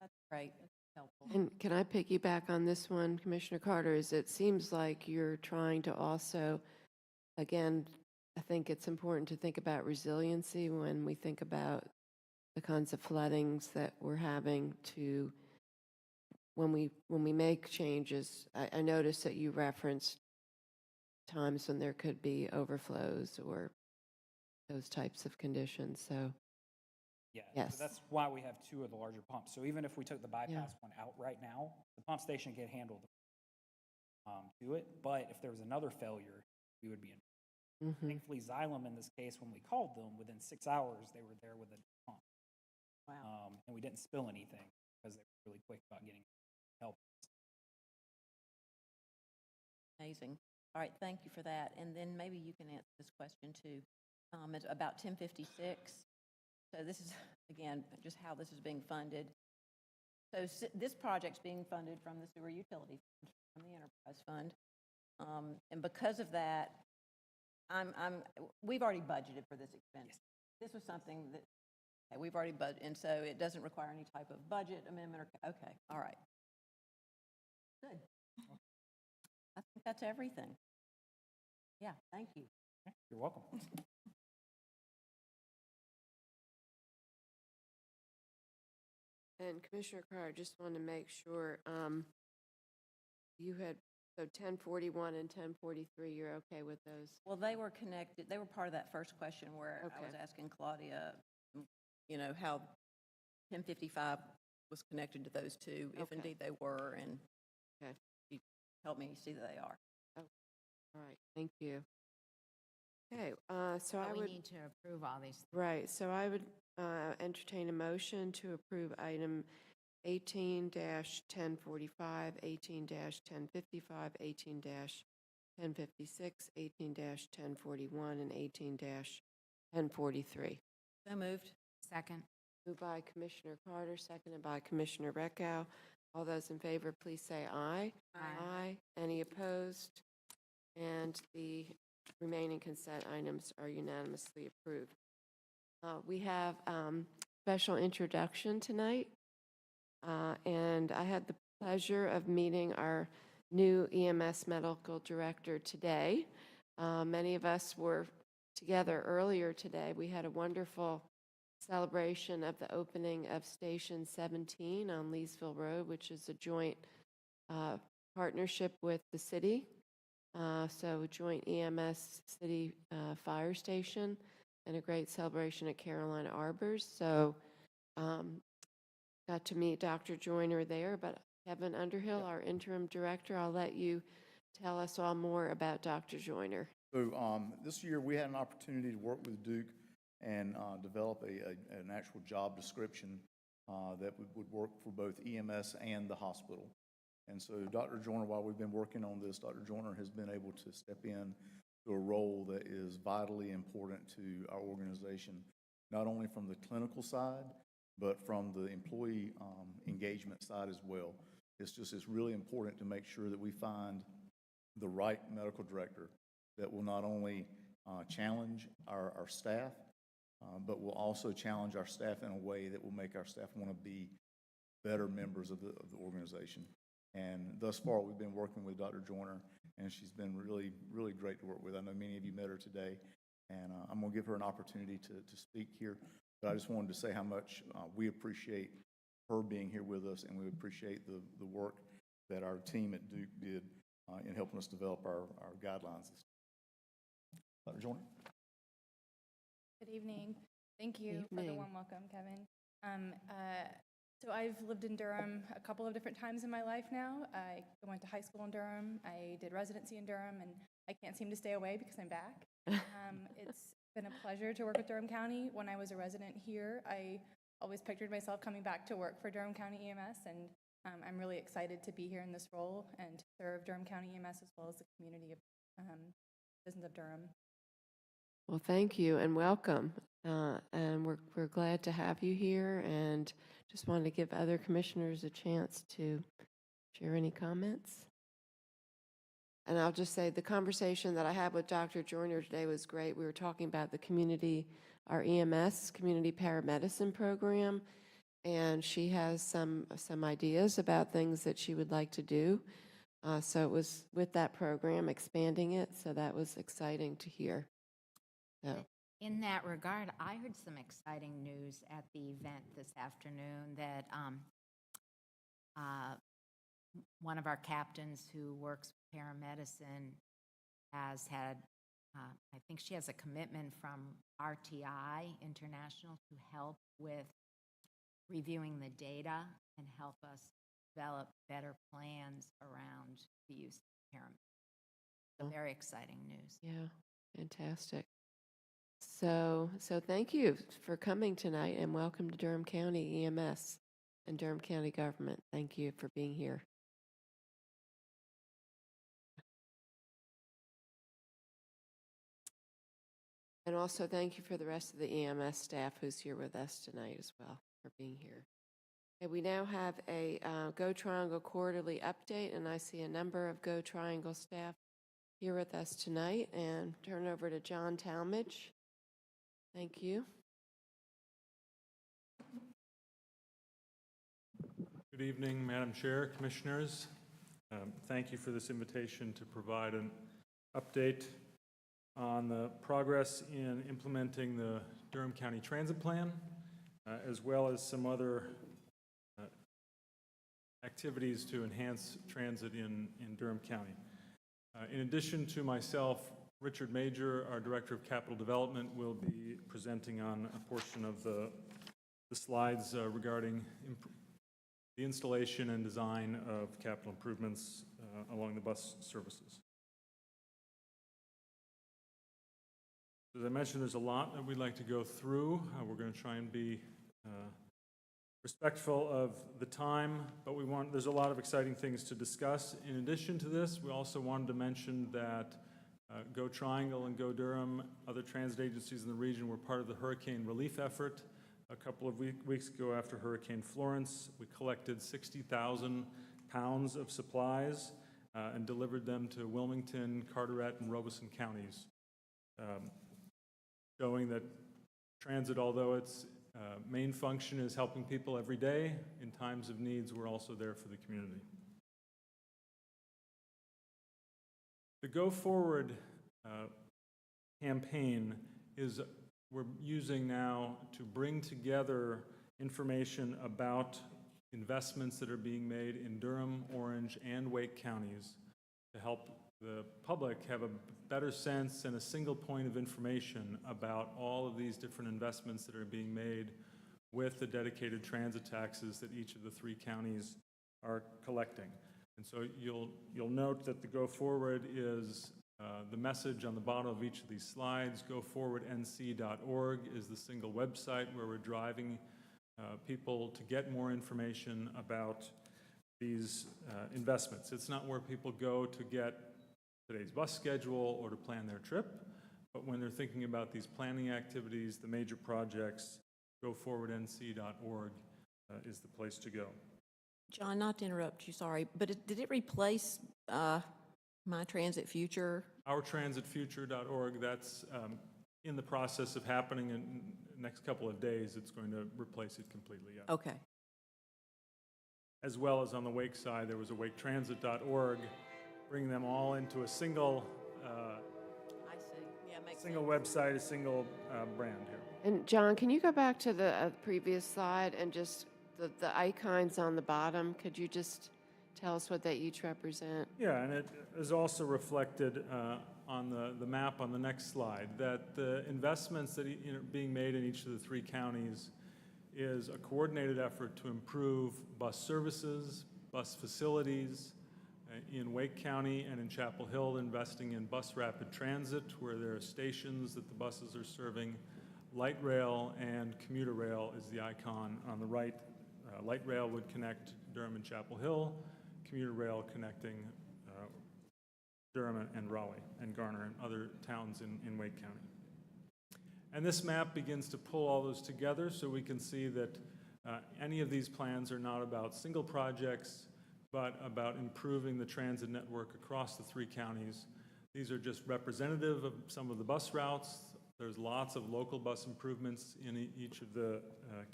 That's great. That's helpful. And can I piggyback on this one, Commissioner Carter? Is it seems like you're trying to also, again, I think it's important to think about resiliency when we think about the kinds of floodings that we're having to, when we make changes. I noticed that you referenced times when there could be overflows or those types of conditions, so. Yeah, Yes. so that's why we have 2 of the larger pumps. So even if we took the bypass one out right now, the pump station can handle do it. But if there was another failure, we would be in. Mhm. Thankfully, Xylem in this case, when we called them, within 6 hours, they were there with a pump. Wow. And we didn't spill anything because they were really quick about getting help. Amazing. All right, thank you for that. And then maybe you can answer this question too. It's about 1056. So this is, again, just how this is being funded. So this project's being funded from the sewer utility fund, from the enterprise fund. And because of that, we've already budgeted for this expense. Yes. This was something that we've already budgeted, and so it doesn't require any type of budget amendment or, okay, all right. Good. I think that's everything. Yeah, thank you. You're welcome. And Commissioner Carr, I just want to make sure, you had, so 1041 and 1043, you're okay with those? Well, they were connected, they were part of that first question where I was Okay. asking Claudia, how 1055 was connected to those 2, if Okay. indeed they were, and Okay. she helped me see that they are. All right, thank you. Okay, so I But we would, need to approve all these. right, so I would entertain a motion to approve item 18-1045, 18-1055, 18-1056, 18-1041, and 18-1043. So moved. Second. Moved by Commissioner Carter, seconded by Commissioner Reckow. All those in favor, please say aye. Aye. Any opposed? And the remaining consent items are unanimously approved. We have special introduction tonight, and I had the pleasure of meeting our new EMS medical director today. Many of us were together earlier today. We had a wonderful celebration of the opening of Station 17 on Leesville Road, which is a joint partnership with the city. So a joint EMS city fire station and a great celebration at Carolina Arbors. So got to meet Dr. Joyner there, but Kevin Underhill, our interim director, I'll let you tell us all more about Dr. Joyner. So this year we had an opportunity to work with Duke and develop an actual job description that would work for both EMS and the hospital. And so Dr. Joyner, while we've been working on this, Dr. Joyner has been able to step in to a role that is vitally important to our organization, not only from the clinical side, but from the employee engagement side as well. It's really important to make sure that we find the right medical director that will not only challenge our staff, but we'll also challenge our staff in a way that will make our staff want to be better members of the organization. And thus far, we've been working with Dr. Joyner, and she's been really, really great to work with. I know many of you met her today, and I'm going to give her an opportunity to speak here. But I just wanted to say how much we appreciate her being here with us, and we appreciate the work that our team at Duke did in helping us develop our guidelines. Dr. Joyner? Good evening. Thank you for the Evening. warm welcome, Kevin. So I've lived in Durham a couple of different times in my life now. I went to high school in Durham. I did residency in Durham, and I can't seem to stay away because I'm back. It's been a pleasure to work with Durham County. When I was a resident here, I always pictured myself coming back to work for Durham County EMS, and I'm really excited to be here in this role and to serve Durham County EMS as well as the community of citizens of Durham. Well, thank you and welcome. And we're glad to have you here, and just wanted to give other commissioners a chance to share any comments. And I'll just say the conversation that I had with Dr. Joyner today was great. We were talking about the community, our EMS, Community Paramedicine Program, and she has some ideas about things that she would like to do. So it was with that program, expanding it, so that was exciting to hear. So. In that regard, I heard some exciting news at the event this afternoon that one of our captains who works with paramedicine has had, I think she has a commitment from RTI International to help with reviewing the data and help us develop better plans around the use of paramedics. So very exciting news. Yeah, fantastic. So thank you for coming tonight, and welcome to Durham County EMS and Durham County government. Thank you for being here. And also thank you for the rest of the EMS staff who's here with us tonight as well for being here. Okay, we now have a Go Triangle quarterly update, and I see a number of Go Triangle staff here with us tonight, and turn over to John Talmadge. Thank you. Good evening, Madam Chair, Commissioners. Thank you for this invitation to provide an update on the progress in implementing the Durham County Transit Plan, as well as some other activities to enhance transit in Durham County. In addition to myself, Richard Major, our Director of Capital Development, will be presenting on a portion of the slides regarding the installation and design of capital improvements along the bus services. As I mentioned, there's a lot that we'd like to go through. We're going to try and be respectful of the time, but there's a lot of exciting things to discuss. In addition to this, we also wanted to mention that Go Triangle and Go Durham, other transit agencies in the region, were part of the hurricane relief effort. A couple of weeks ago after Hurricane Florence, we collected 60,000 pounds of supplies and delivered them to Wilmington, Carteret, and Robeson counties, showing that transit, although its main function is helping people every day, in times of needs, we're also there for the community. The Go Forward campaign is we're using now to bring together information about investments that are being made in Durham, Orange, and Wake counties to help the public have a better sense and a single point of information about all of these different investments that are being made with the dedicated transit taxes that each of the three counties are collecting. And so you'll note that the Go Forward is the message on the bottom of each of these slides. GoForwardNC.org is the single website where we're driving people to get more information about these investments. It's not where people go to get today's bus schedule or to plan their trip, but when they're thinking about these planning activities, the major projects, GoForwardNC.org is the place to go. John, not to interrupt you, sorry, but did it replace My Transit Future? OurTransitFuture.org, that's in the process of happening, and next couple of days, it's going to replace it completely, yeah. Okay. As well as on the Wake side, there was a waketransit.org, bringing them all into a single, I see. Yeah, makes single website, a single brand here. And John, can you go back to the previous slide and just the icons on the bottom? Could you just tell us what they each represent? Yeah, and it is also reflected on the map on the next slide, that the investments that are being made in each of the 3 counties is a coordinated effort to improve bus services, bus facilities. In Wake County and in Chapel Hill, investing in bus rapid transit, where there are stations that the buses are serving. Light rail and commuter rail is the icon on the right. Light rail would connect Durham and Chapel Hill, commuter rail connecting Durham and Raleigh and Garner and other towns in Wake County. And this map begins to pull all those together so we can see that any of these plans are not about single projects, but about improving the transit network across the 3 counties. These are just representative of some of the bus routes. There's lots of local bus improvements in each of the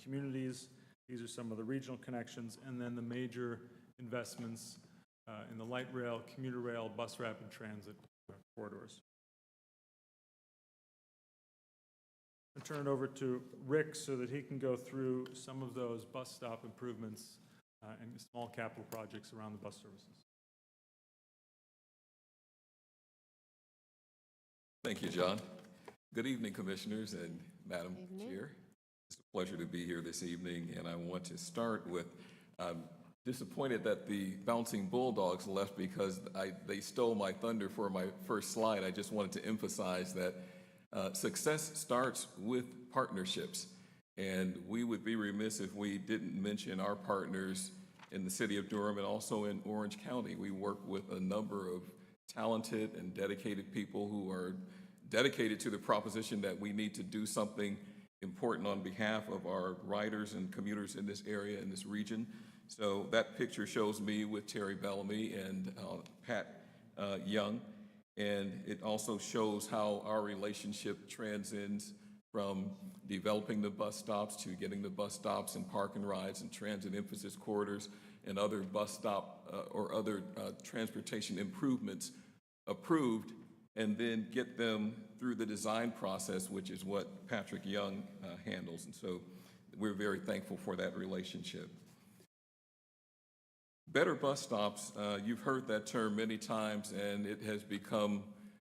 communities. These are some of the regional connections, and then the major investments in the light rail, commuter rail, bus rapid transit corridors. I'll turn it over to Rick so that he can go through some of those bus stop improvements and small capital projects around the bus services. Thank you, John. Good evening, Commissioners and Madam Chair. It's a pleasure to be here this evening, and I want to start with, I'm disappointed that the Bouncing Bulldogs left because they stole my thunder for my first slide. I just wanted to emphasize that success starts with partnerships. And we would be remiss if we didn't mention our partners in the city of Durham and also in Orange County. We work with a number of talented and dedicated people who are dedicated to the proposition that we need to do something important on behalf of our riders and commuters in this area, in this region. So that picture shows me with Terry Bellamy and Pat Young. And it also shows how our relationship transcends from developing the bus stops to getting the bus stops and park and rides and transit emphasis corridors and other bus stop or other transportation improvements approved, and then get them through the design process, which is what Patrick Young handles. And so we're very thankful for that relationship. Better bus stops, you've heard that term many times, and it has become,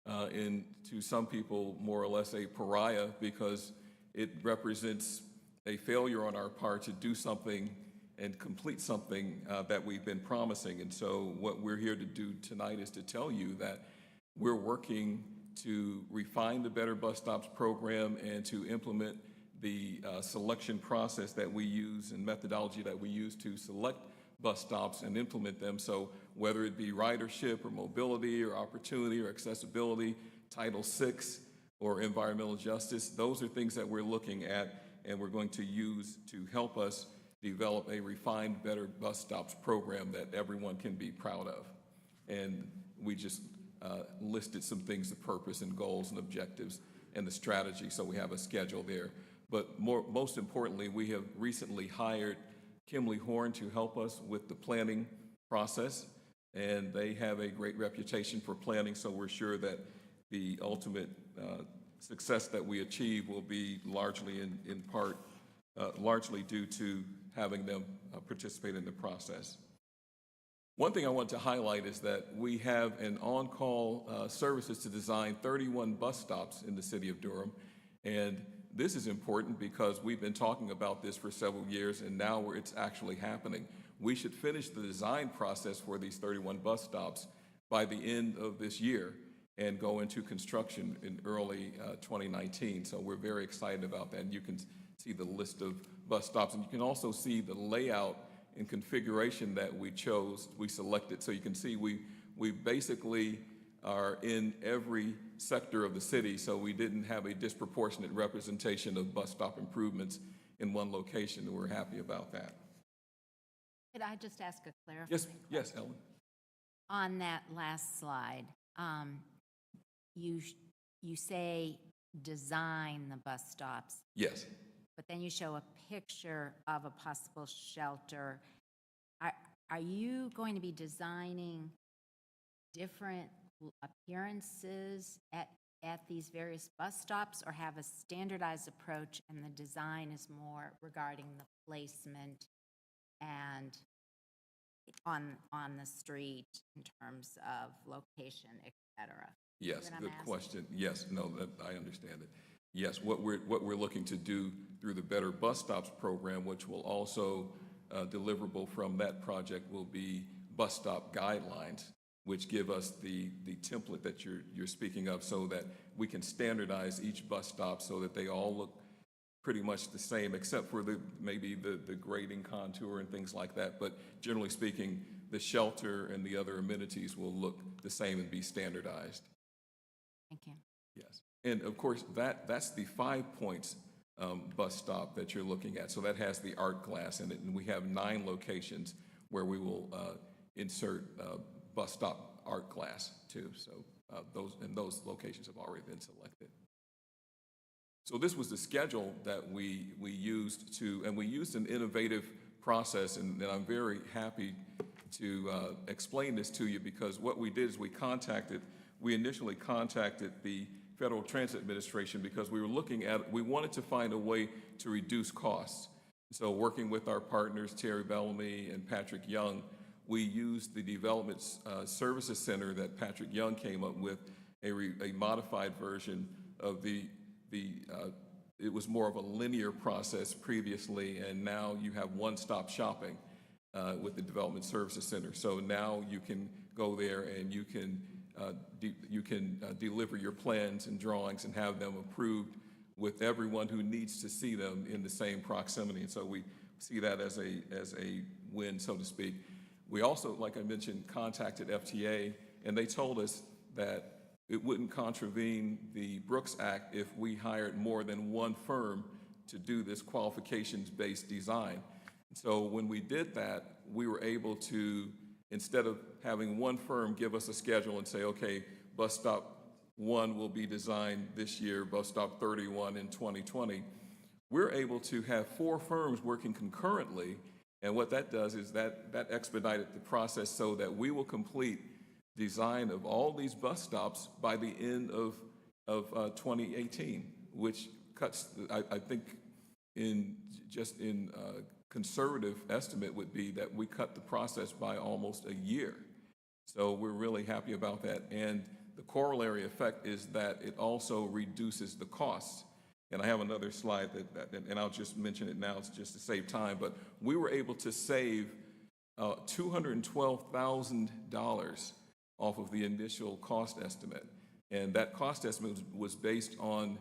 to some people, more or less a pariah because it represents a failure on our part to do something and complete something that we've been promising. And so what we're here to do tonight is to tell you that we're working to refine the Better Bus Stops program and to implement the selection process that we use and methodology that we use to select bus stops and implement them. So whether it be ridership or mobility or opportunity or accessibility, Title VI or environmental justice, those are things that we're looking at and we're going to use to help us develop a refined Better Bus Stops program that everyone can be proud of. And we just listed some things, the purpose and goals and objectives and the strategy, so we have a schedule there. But most importantly, we have recently hired Kimley Horn to help us with the planning process, and they have a great reputation for planning, so we're sure that the ultimate success that we achieve will be largely in part, largely due to having them participate in the process. One thing I want to highlight is that we have an on-call services to design 31 bus stops in the city of Durham, and this is important because we've been talking about this for several years, and now it's actually happening. We should finish the design process for these 31 bus stops by the end of this year and go into construction in early 2019. So we're very excited about that. And you can see the list of bus stops, and you can also see the layout and configuration that we selected. So you can see we basically are in every sector of the city, so we didn't have a disproportionate representation of bus stop improvements in one location, and we're happy about that. Could I just ask a clarifying Yes, Ellen. On that last slide, you say design the bus stops. Yes. but then you show a picture of a possible shelter. Are you going to be designing different appearances at these various bus stops, or have a standardized approach and the design is more regarding the placement and on the street in terms of location, et cetera? Yes, See what I'm good asking? question. Yes, no, I understand it. Yes, what we're looking to do through the Better Bus Stops program, which will also deliverable from that project, will be bus stop guidelines, which give us the template that you're speaking of, so that we can standardize each bus stop so that they all look pretty much the same, except for maybe the grading contour and things like that. But generally speaking, the shelter and the other amenities will look the same and be standardized. Thank you. Yes. And of course, that's the 5 Points bus stop that you're looking at. So that has the art glass in it, and we have 9 locations where we will insert bus stop art glass too. So those locations have already been selected. So this was the schedule that we used and we used an innovative process, and I'm very happy to explain this to you, because what we did is we initially contacted the Federal Transit Administration because we wanted to find a way to reduce costs. So working with our partners, Terry Bellamy and Patrick Young, we used the Development Services Center that Patrick Young came up with, a modified version of it was more of a linear process previously, and now you have one-stop shopping with the Development Services Center. So now you can go there and you can deliver your plans and drawings and have them approved with everyone who needs to see them in the same proximity. And so we see that as a win, so to speak. We also, like I mentioned, contacted FTA, and they told us that it wouldn't contravene the Brooks Act if we hired more than one firm to do this qualifications-based design. So when we did that, we were able to, instead of having one firm give us a schedule and say, okay, bus stop 1 will be designed this year, bus stop 31 in 2020, we're able to have 4 firms working concurrently. And what that does is that expedited the process so that we will complete design of all these bus stops by the end of 2018, which cuts, I think, in conservative estimate would be that we cut the process by almost a year. So we're really happy about that. And the corollary effect is that it also reduces the costs. And I have another slide and I'll just mention it now just to save time, but we were able to save $212,000 off of the initial cost estimate. And that cost estimate was based on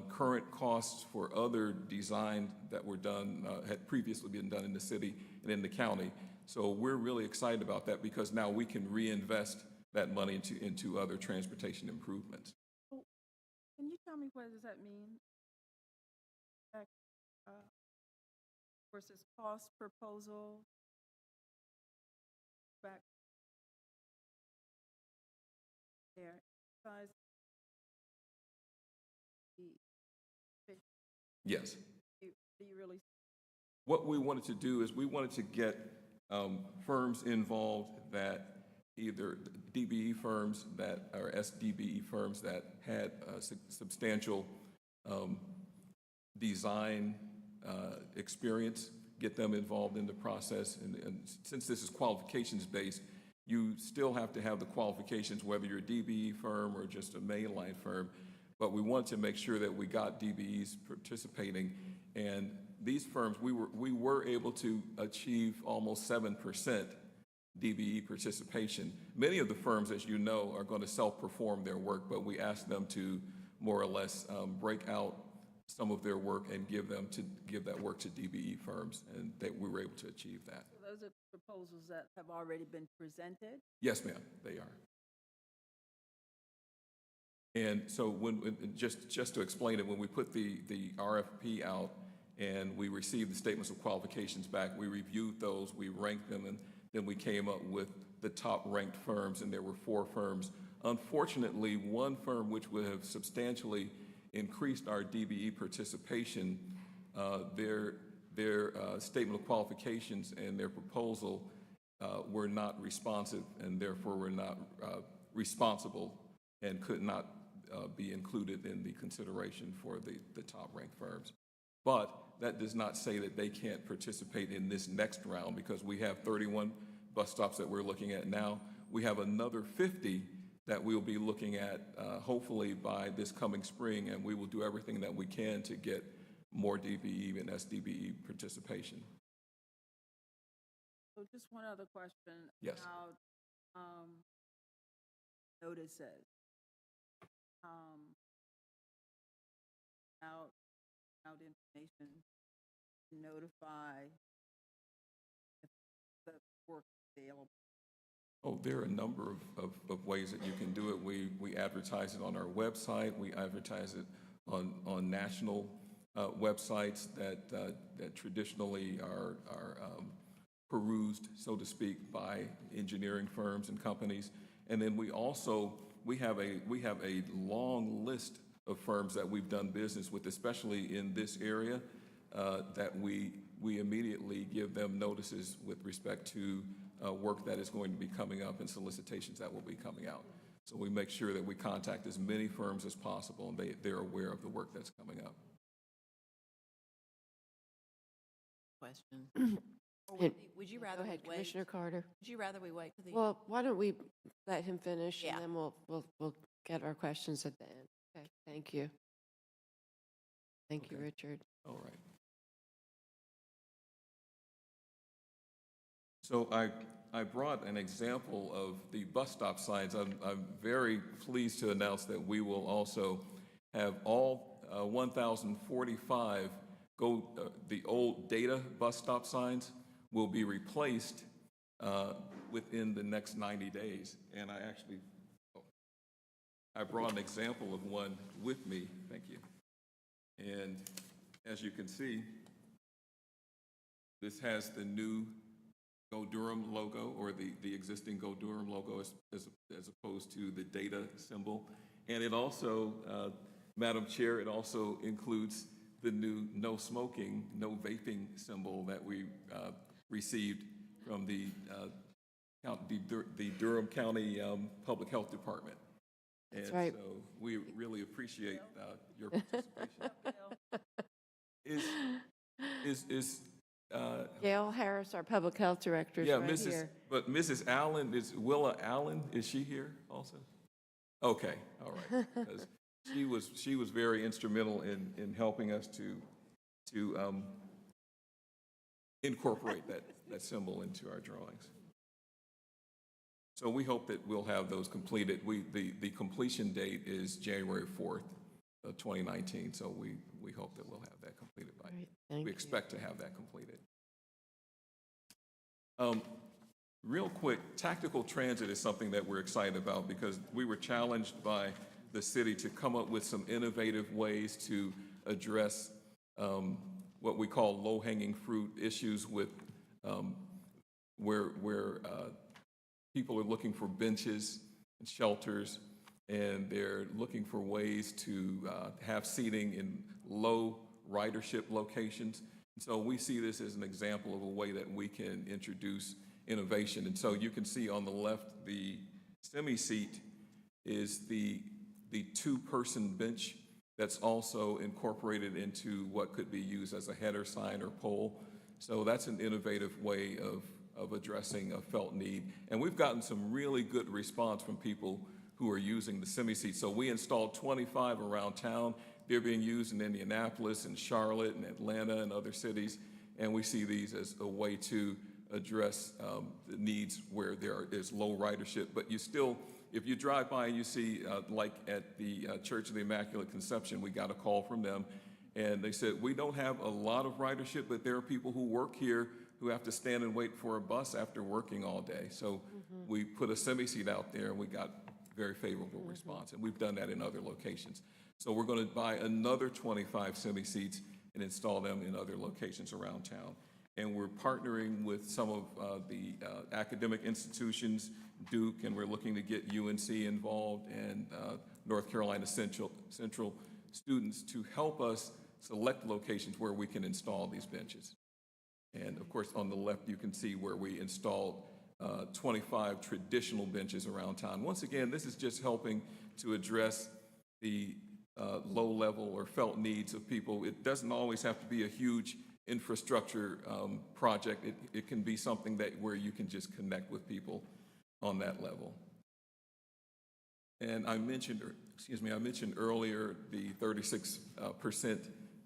current costs for other designs that were done, had previously been done in the city and in the county. So we're really excited about that because now we can reinvest that money into other transportation improvements. Can you tell me what does that mean? Versus cost proposal? Back there. Size. Yes. Do you really? What we wanted to do is we wanted to get firms involved that either DBE firms that or SDBE firms that had substantial design experience, get them involved in the process. And since this is qualifications based, you still have to have the qualifications, whether you're a DBE firm or just a mainline firm. But we want to make sure that we got DBEs participating. And these firms, we were able to achieve almost 7% DBE participation. Many of the firms, as you know, are going to self-perform their work, but we asked them to more or less break out some of their work and give that work to DBE firms, and we were able to achieve that. So those are proposals that have already been presented? Yes, ma'am, they are. And so just to explain it, when we put the RFP out and we received the statements of qualifications back, we reviewed those, we ranked them, and then we came up with the top ranked firms, and there were 4 firms. Unfortunately, one firm which would have substantially increased our DBE participation their statement of qualifications and their proposal were not responsive, and therefore were not responsible and could not be included in the consideration for the top-ranked firms. But that does not say that they can't participate in this next round, because we have 31 bus stops that we're looking at now. We have another 50 that we'll be looking at hopefully by this coming spring, and we will do everything that we can to get more DBE and SDBE participation. So just one other question. Yes. About notices. Out information, notify if the work available. Oh, there are a number of ways that you can do it. We advertise it on our website. We advertise it on national websites that traditionally are perused, so to speak, by engineering firms and companies. And then we have a long list of firms that we've done business with, especially in this area, that we immediately give them notices with respect to work that is going to be coming up and solicitations that will be coming out. So we make sure that we contact as many firms as possible, and they're aware of the work that's coming up. Question. Would you Go rather ahead, we wait? Commissioner Carter. Would you rather we wait till the? Well, why don't we let him finish, Yeah. and then we'll get our questions at the end. Okay, thank you. Thank you, Okay. Richard. All right. So I brought an example of the bus stop signs. I'm very pleased to announce that we will also have all 1,045 the old data bus stop signs will be replaced within the next 90 days. And I brought an example of one with me. Thank you. And as you can see, this has the new Go Durham logo, or the existing Go Durham logo as opposed to the data symbol. And it also, Madam Chair, it also includes the new no smoking, no vaping symbol that we received from the Durham County Public Health Department. That's And right. so we really appreciate your participation. Gail Harris, our Public Health Director, is Yeah, right here. but Mrs. Allen, Willa Allen, is she here also? Okay, all right. Because she was very instrumental in helping us to incorporate that symbol into our drawings. So we hope that we'll have those completed. The completion date is January 4th of 2019, so we hope that we'll have that completed by. Great, thank We you. expect to have that completed. Real quick, tactical transit is something that we're excited about because we were challenged by the city to come up with some innovative ways to address what we call low-hanging fruit issues with where people are looking for benches and shelters, and they're looking for ways to have seating in low ridership locations. And so we see this as an example of a way that we can introduce innovation. And so you can see on the left, the semi-seat is the two-person bench that's also incorporated into what could be used as a header sign or pole. So that's an innovative way of addressing a felt need. And we've gotten some really good response from people who are using the semi-seat. So we installed 25 around town. They're being used in Indianapolis and Charlotte and Atlanta and other cities. And we see these as a way to address the needs where there is low ridership. But you still, if you drive by and you see, like at the Church of the Immaculate Conception, we got a call from them. And they said, we don't have a lot of ridership, but there are people who work here who have to stand and wait for a bus after working all day. So we put a semi-seat out there and we got very favorable response. And we've done that in other locations. So we're going to buy another 25 semi-seats and install them in other locations around town. And we're partnering with some of the academic institutions, Duke, and we're looking to get UNC involved and North Carolina Central students to help us select locations where we can install these benches. And of course, on the left, you can see where we installed 25 traditional benches around town. Once again, this is just helping to address the low-level or felt needs of people. It doesn't always have to be a huge infrastructure project. It can be something that where you can just connect with people on that level. And I mentioned earlier the 36%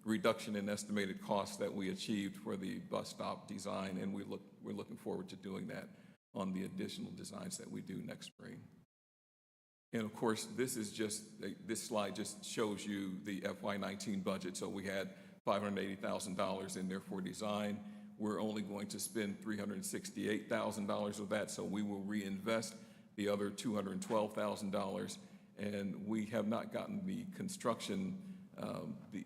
reduction in estimated costs that we achieved for the bus stop design, and we're looking forward to doing that on the additional designs that we do next spring. And of course, this slide just shows you the FY19 budget. So we had $580,000 in there for design. We're only going to spend $368,000 of that, so we will reinvest the other $212,000, and we have not gotten the construction,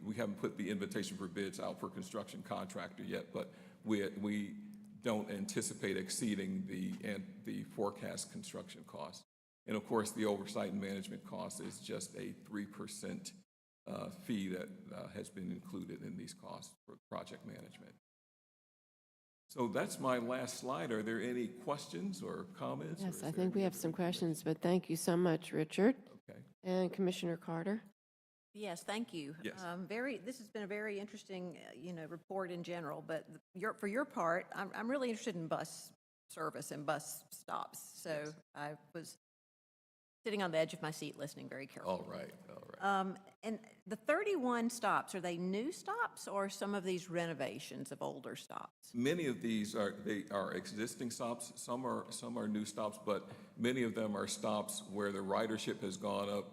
we haven't put the invitation for bids out for construction contractor yet, but we don't anticipate exceeding the forecast construction cost. And of course, the oversight and management cost is just a 3% fee that has been included in these costs for project management. So that's my last slide. Are there any questions or comments? Yes, I think we have some questions, but thank you so much, Richard. Okay. And Commissioner Carter. Yes, thank you. Yes. This has been a very interesting, report in general, but for your part, I'm really interested in bus service and bus stops. So Yes. I was sitting on the edge of my seat listening very carefully. All right, all right. And the 31 stops, are they new stops or some of these renovations of older stops? Many of these are existing stops. Some are new stops, but many of them are stops where the ridership has gone up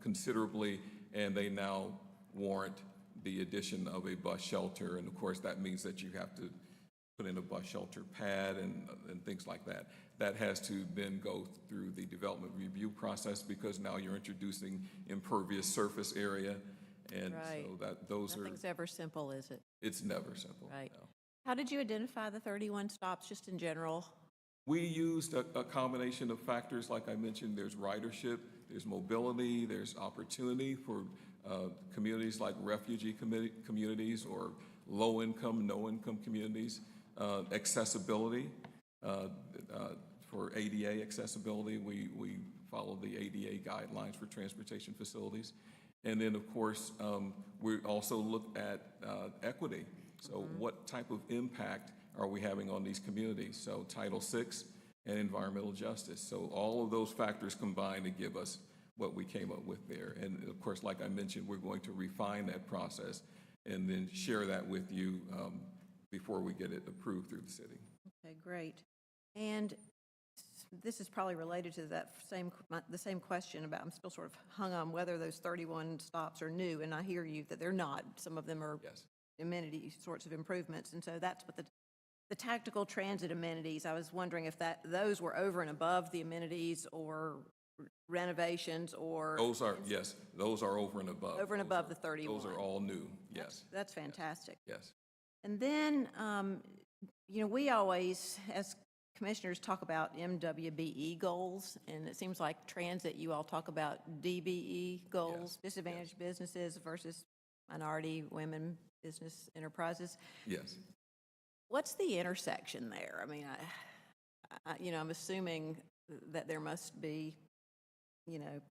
considerably, and they now warrant the addition of a bus shelter. And of course, that means that you have to put in a bus shelter pad and things like that. That has to then go through the development review process because now you're introducing impervious surface area. And Right. so those Nothing's ever simple, is it? it's never simple. Right. No. How did you identify the 31 stops just in general? We used a combination of factors, like I mentioned. There's ridership, there's mobility, there's opportunity for communities like refugee communities or low-income, no-income communities, accessibility, for ADA accessibility. We follow the ADA guidelines for transportation facilities. And then, of course, we also look at equity. So what type of impact are we having on these communities? So Title VI and environmental justice. So all of those factors combine to give us what we came up with there. And of course, like I mentioned, we're going to refine that process and then share that with you before we get it approved through the city. Okay, great. And this is probably related to the same question about, I'm still sort of hung on whether those 31 stops are new, and I hear you that they're not. Some of them are Yes. amenity sorts of improvements, and so that's what the tactical transit amenities, I was wondering if those were over and above the amenities or renovations or... Those are, yes, those are over and above. Over and Those above are- the 31. Those are all new, yes. That's fantastic. Yes. And then, we always, as commissioners, talk about MWBE goals, and it seems like transit, you all talk about DBE goals, Yes, disadvantaged businesses versus minority women business enterprises. Yes. What's the intersection there? I mean, I'm assuming that there must be,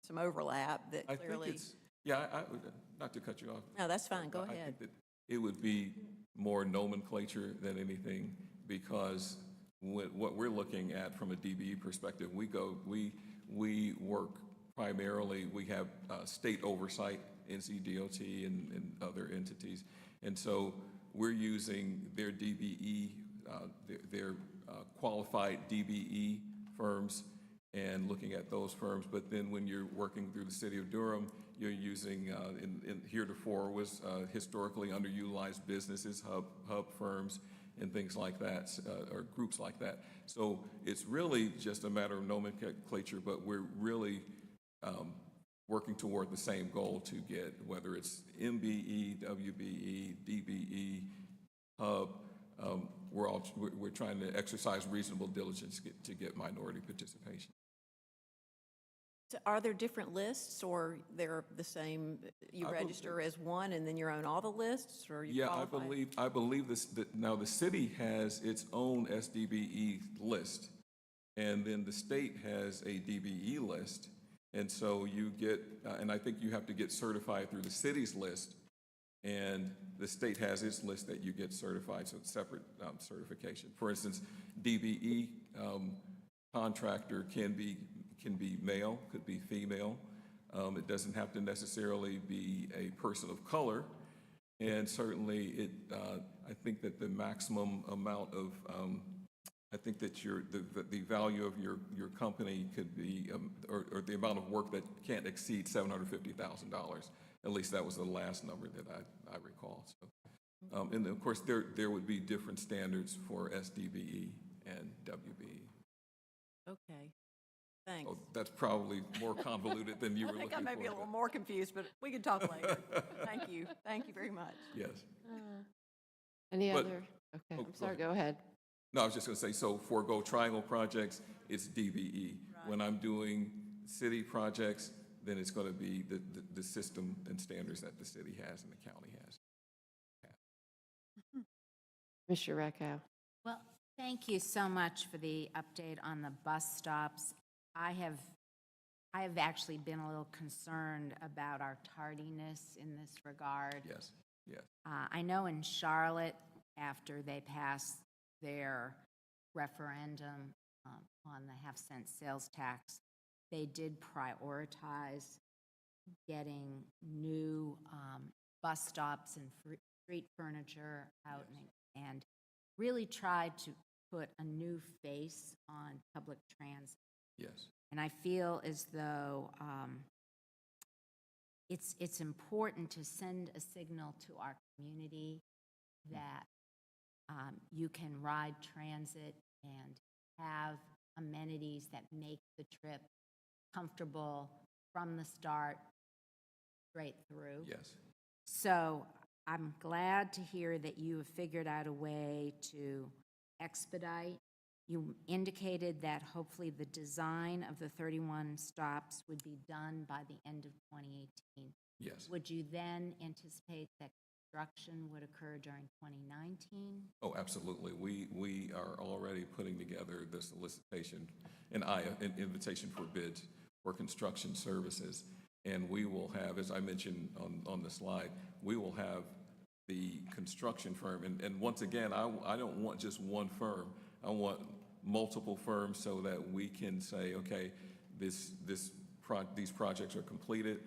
some overlap that I clearly... think it's, yeah, I would, not to cut you off. No, that's fine. Go I ahead. think that it would be more nomenclature than anything, because what we're looking at from a DBE perspective, we work primarily, we have state oversight, NCDOT and other entities, and so we're using their DBE, their qualified DBE firms, and looking at those firms. But then when you're working through the city of Durham, you're using, in heretofore was historically underutilized businesses, hub firms, and things like that, or groups like that. So it's really just a matter of nomenclature, but we're really working toward the same goal to get, whether it's MBE, WBE, DBE, hub, we're trying to exercise reasonable diligence to get minority participation. So are there different lists, or they're the same, you I register as one and then you're on all the lists, or you Yeah, qualify? I believe this, that now the city has its own SDBE list, and then the state has a DBE list. And so you get, and I think you have to get certified through the city's list, and the state has its list that you get certified, so it's separate certification. For instance, DBE contractor can be male, could be female. It doesn't have to necessarily be a person of color. And certainly I think that the maximum amount of, I think that the value of your company could be, or the amount of work that can't exceed $750,000. At least that was the last number that I recall. So, and of course there would be different standards for SDBE and WBE. Okay, thanks. Oh, that's probably more convoluted than you were I looking think for. I may be a little but- more confused, but we can talk later. Thank you. Thank you very much. Yes. Any But- other? Okay, Oh, I'm go sorry, ahead. go ahead. No, I was just going to say, so for Go Triangle projects, it's DBE. When I'm doing city projects, then it's going to be the system and standards that the city has and the county has. Mr. Reckow. Well, thank you so much for the update on the bus stops. I have actually been a little concerned about our tardiness in this regard. Yes, yes. I know in Charlotte, after they passed their referendum on the half-cent sales tax, they did prioritize getting new bus stops and street furniture out, and really tried to put a new face on public transit. Yes. And I feel as though it's important to send a signal to our community that you can ride transit and have amenities that make the trip comfortable from the start straight through. Yes. So I'm glad to hear that you have figured out a way to expedite. You indicated that hopefully the design of the 31 stops would be done by the end of 2018. Yes. Would you then anticipate that construction would occur during 2019? Oh, absolutely. We are already putting together the solicitation and an invitation for bids for construction services. And we will have, as I mentioned on the slide, we will have the construction firm. And once again, I don't want just one firm. I want multiple firms so that we can say, okay, these projects are completed.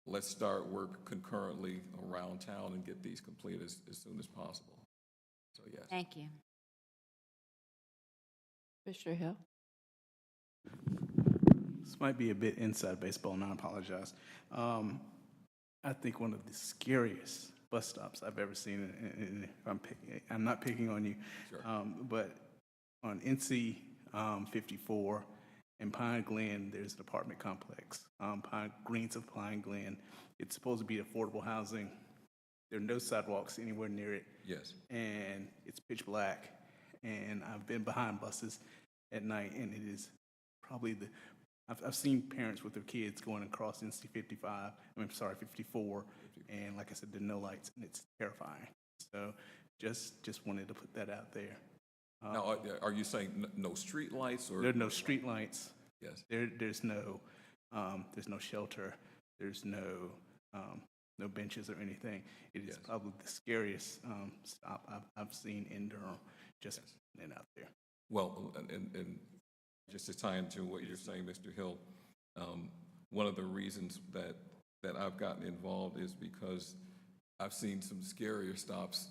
Let's start work concurrently around town and get these completed as soon as possible. So, yes. Thank you. Commissioner Hill. This might be a bit inside baseball, and I apologize. I think one of the scariest bus stops I've ever seen, and I'm not picking on you, Sure. but on NC 54 in Pine Glen, there's an apartment complex, Greens of Pine Glen. It's supposed to be affordable housing. There are no sidewalks anywhere near it. Yes. And it's pitch black. And I've been behind buses at night, and it is probably I've seen parents with their kids going across NC 54, and like I said, there are no lights, and it's terrifying. So just wanted to put that out there. Now, are you saying no street lights or? There are no street lights. Yes. There's no shelter. There's no benches or anything. It is probably the scariest stop I've seen in Durham, just and out there. Well, and just to tie into what you're saying, Mr. Hill, one of the reasons that I've gotten involved is because I've seen some scarier stops,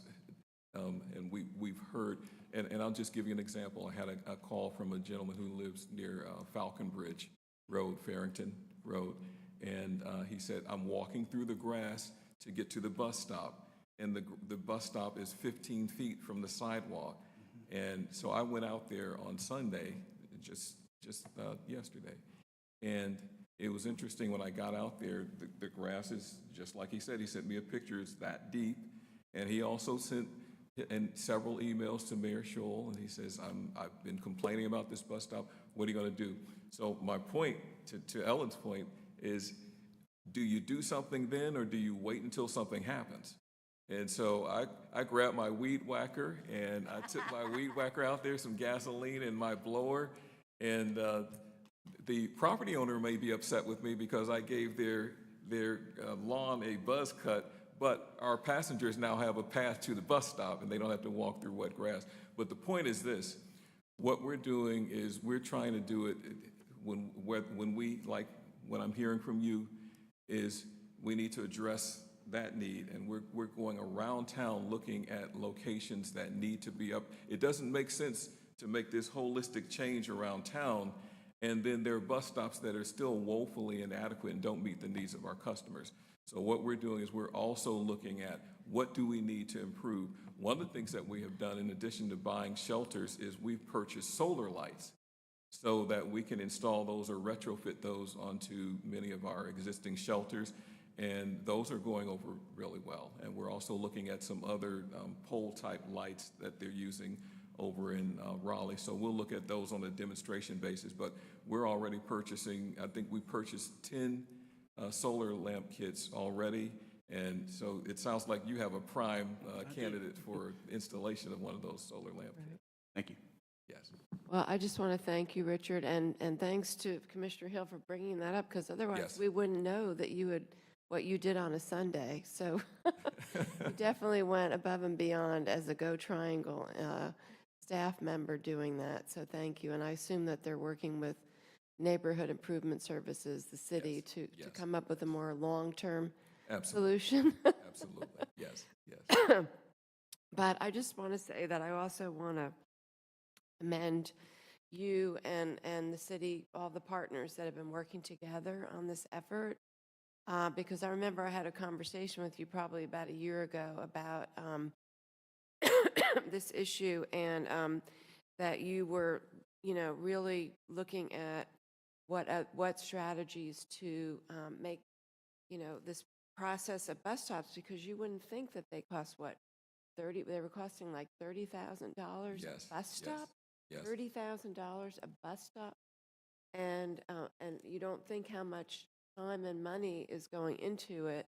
and we've heard, and I'll just give you an example. I had a call from a gentleman who lives near Falcon Bridge Road, Farrington Road, and he said, I'm walking through the grass to get to the bus stop, and the bus stop is 15 feet from the sidewalk. And so I went out there on Sunday, just yesterday, and it was interesting when I got out there, the grass is just like he said. He sent me a picture, it's that deep, and he also sent and several emails to Mayor Scholl, and he says, I've been complaining about this bus stop. What are you going to do? So my point, to Ellen's point, is do you do something then, or do you wait until something happens? And so I grabbed my weed whacker, and I took my weed whacker out there, some gasoline and my blower, and the property owner may be upset with me because I gave their lawn a buzz cut, but our passengers now have a path to the bus stop, and they don't have to walk through wet grass. But the point is this: what we're doing is we're trying to do it when we, like what I'm hearing from you, is we need to address that need, and we're going around town looking at locations that need to be up. It doesn't make sense to make this holistic change around town, and then there are bus stops that are still woefully inadequate and don't meet the needs of our customers. So what we're doing is we're also looking at what do we need to improve. One of the things that we have done in addition to buying shelters is we've purchased solar lights so that we can install those or retrofit those onto many of our existing shelters. And those are going over really well. And we're also looking at some other pole-type lights that they're using over in Raleigh. So we'll look at those on a demonstration basis. But we're already purchasing, I think we purchased 10 solar lamp kits already. And so it sounds like you have a prime candidate for installation of one of those solar lamp kits. Thank you. Yes. Well, I just want to thank you, Richard, and thanks to Commissioner Hill for bringing that up, because otherwise Yes. we wouldn't know that you would, what you did on a Sunday. So you definitely went above and beyond as a Go Triangle staff member doing that. So thank you. And I assume that they're working with Neighborhood Improvement Services, the city, to come up with a more long-term solution. Absolutely. Yes. Yes. But I just want to say that I also want to commend you and the city, all the partners that have been working together on this effort. Because I remember I had a conversation with you probably about a year ago about this issue, and that you were, really looking at what strategies to make, this process of bus stops, because you wouldn't think that they cost what, they were costing like $30,000 a bus stop. Yes. $30,000 a bus stop, and you don't think how much time and money is going into it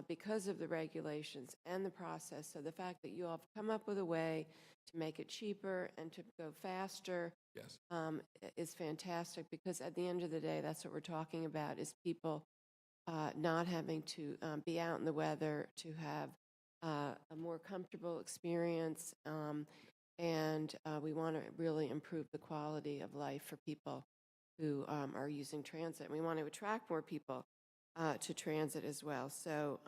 because of the regulations and the process. So the fact that you all have come up with a way to make it cheaper and to go faster Yes. Is fantastic, because at the end of the day, that's what we're talking about, is people not having to be out in the weather, to have a more comfortable experience, and we want to really improve the quality of life for people who are using transit. We want to attract more people to transit as well. So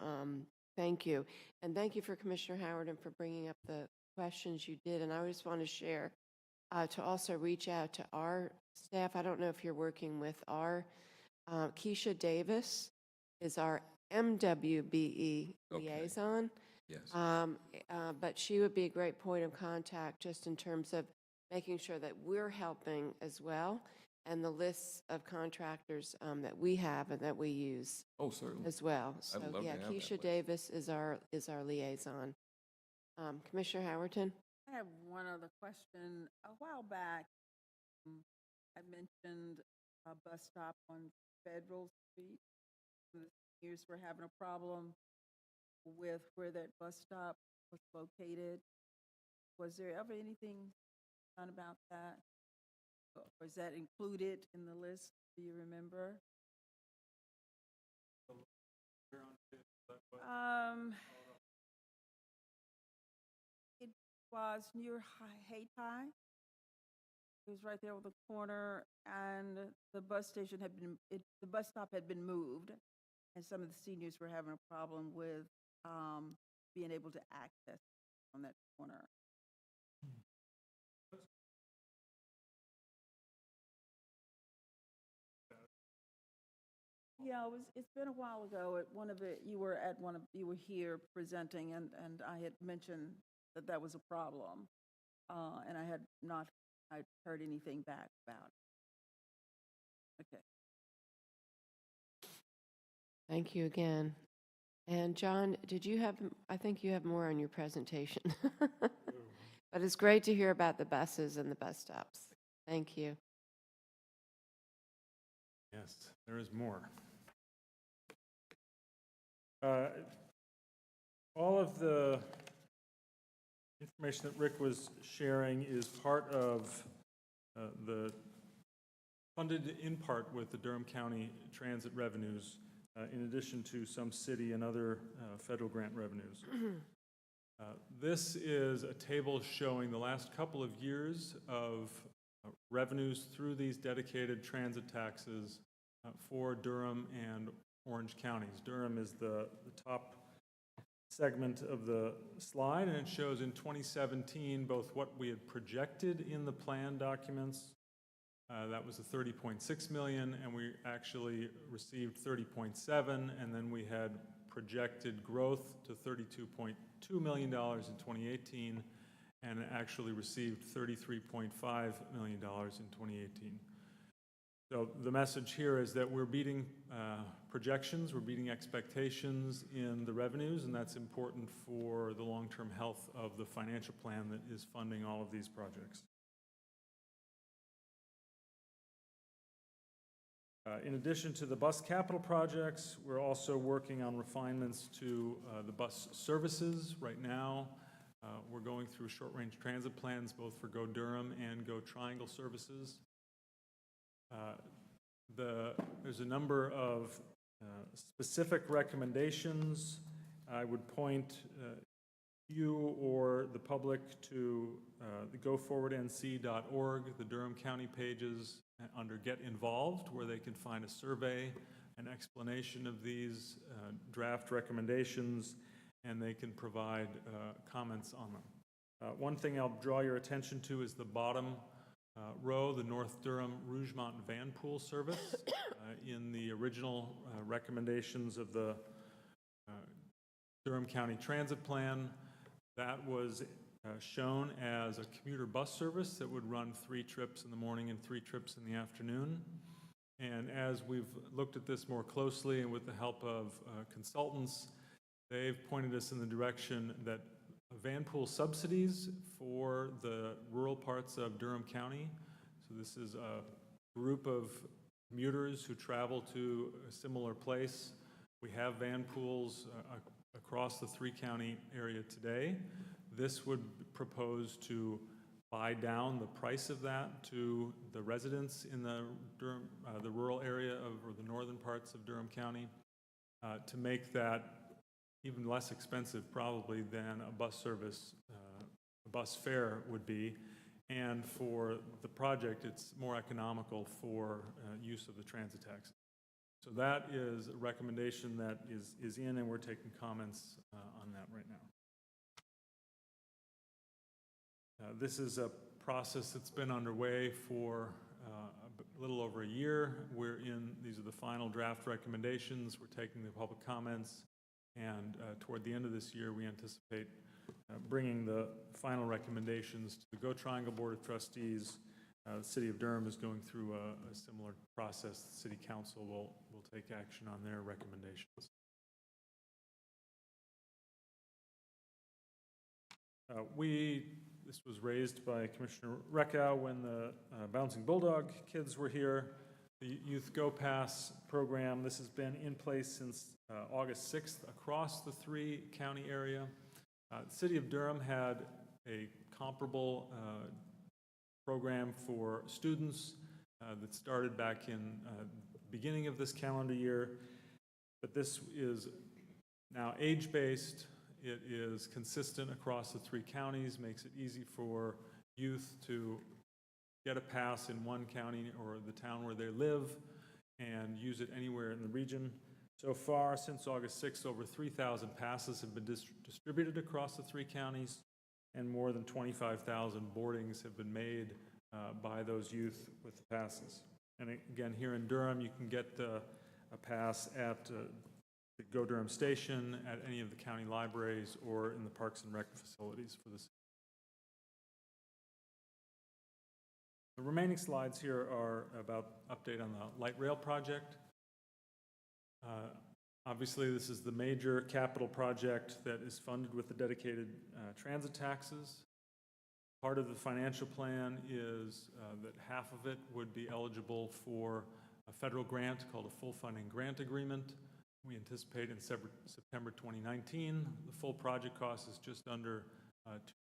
thank you. And thank you for Commissioner Howard and for bringing up the questions you did. And I just want to share to also reach out to our staff. I don't know if you're working with our Keisha Davis is our MWBE liaison. Yes. But she would be a great point of contact just in terms of making sure that we're helping as well, and the lists of contractors that we have and that we use Certainly. as well. So I'd love to have that Keisha list. Davis is our liaison. Commissioner Howerton? I have one other question. A while back, I mentioned a bus stop on Federal Street. The seniors were having a problem with where that bus stop was located. Was there ever anything done about that? Or is that included in the list? Do you remember? It was near Hayti. It was right there on the corner, and the bus station had been, the bus stop had been moved, and some of the seniors were having a problem with being able to access on that corner. Yeah, it's been a while ago. You were here presenting, and I had mentioned that was a problem, and I'd heard anything back about it. Okay. Thank you again. And John, did you have, I think you have more on your presentation. But it's great to hear about the buses and the bus stops. Thank you. Yes, there is more. All of the information that Rick was sharing is part of the funded in part with the Durham County transit revenues, in addition to some city and other federal grant revenues. This is a table showing the last couple of years of revenues through these dedicated transit taxes for Durham and Orange counties. Durham is the top segment of the slide, and it shows in 2017 both what we had projected in the plan documents. That was a 30.6 million, and we actually received 30.7, and then we had projected growth to $32.2 million in 2018, and actually received $33.5 million in 2018. So the message here is that we're beating projections, we're beating expectations in the revenues, and that's important for the long-term health of the financial plan that is funding all of these projects. In addition to the bus capital projects, we're also working on refinements to the bus services. Right now, we're going through short-range transit plans, both for Go Durham and Go Triangle services. There's a number of specific recommendations. I would point you or the public to the goforwardnc.org, the Durham County pages under Get Involved, where they can find a survey, an explanation of these draft recommendations, and they can provide comments on them. One thing I'll draw your attention to is the bottom row, the North Durham Rougemont Van Pool service. In the original recommendations of the Durham County Transit Plan, that was shown as a commuter bus service that would run 3 trips in the morning and 3 trips in the afternoon. And as we've looked at this more closely and with the help of consultants, they've pointed us in the direction that van pool subsidies for the rural parts of Durham County. So this is a group of commuters who travel to a similar place. We have van pools across the 3-county area today. This would propose to buy down the price of that to the residents in the rural area or the northern parts of Durham County, to make that even less expensive probably than a bus service, a bus fare would be. And for the project, it's more economical for use of the transit tax. So that is a recommendation that is in, and we're taking comments on that right now. This is a process that's been underway for a little over a year. These are the final draft recommendations. We're taking the public comments, and toward the end of this year, we anticipate bringing the final recommendations to the Go Triangle Board of Trustees. The City of Durham is going through a similar process. The City Council will take action on their recommendations. This was raised by Commissioner Reckow when the Bouncing Bulldog kids were here. The Youth Go Pass program, this has been in place since August 6th across the 3-county area. The City of Durham had a comparable program for students that started back in the beginning of this calendar year, but this is now age-based. It is consistent across the 3 counties, makes it easy for youth to get a pass in one county or the town where they live and use it anywhere in the region. So far, since August 6th, over 3,000 passes have been distributed across the 3 counties, and more than 25,000 boardings have been made by those youth with the passes. And again, here in Durham, you can get a pass at the Go Durham Station, at any of the county libraries, or in the Parks and Rec facilities for the city. The remaining slides here are about update on the light rail project. Obviously, this is the major capital project that is funded with the dedicated transit taxes. Part of the financial plan is that half of it would be eligible for a federal grant called a full funding grant agreement. We anticipate in September 2019. The full project cost is just under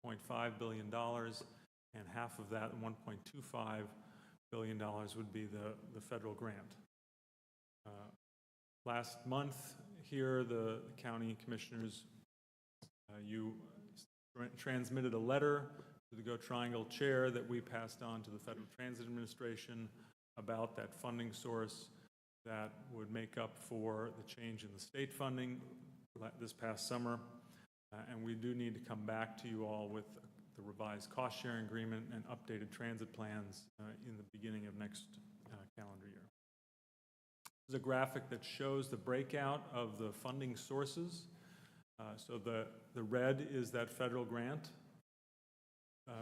$2.5 billion, and half of that, $1.25 billion, would be the federal grant. Last month here, the county commissioners, you transmitted a letter to the Go Triangle chair that we passed on to the Federal Transit Administration about that funding source that would make up for the change in the state funding this past summer. And we do need to come back to you all with the revised cost-sharing agreement and updated transit plans in the beginning of next calendar year. This is a graphic that shows the breakout of the funding sources. So the red is that federal grant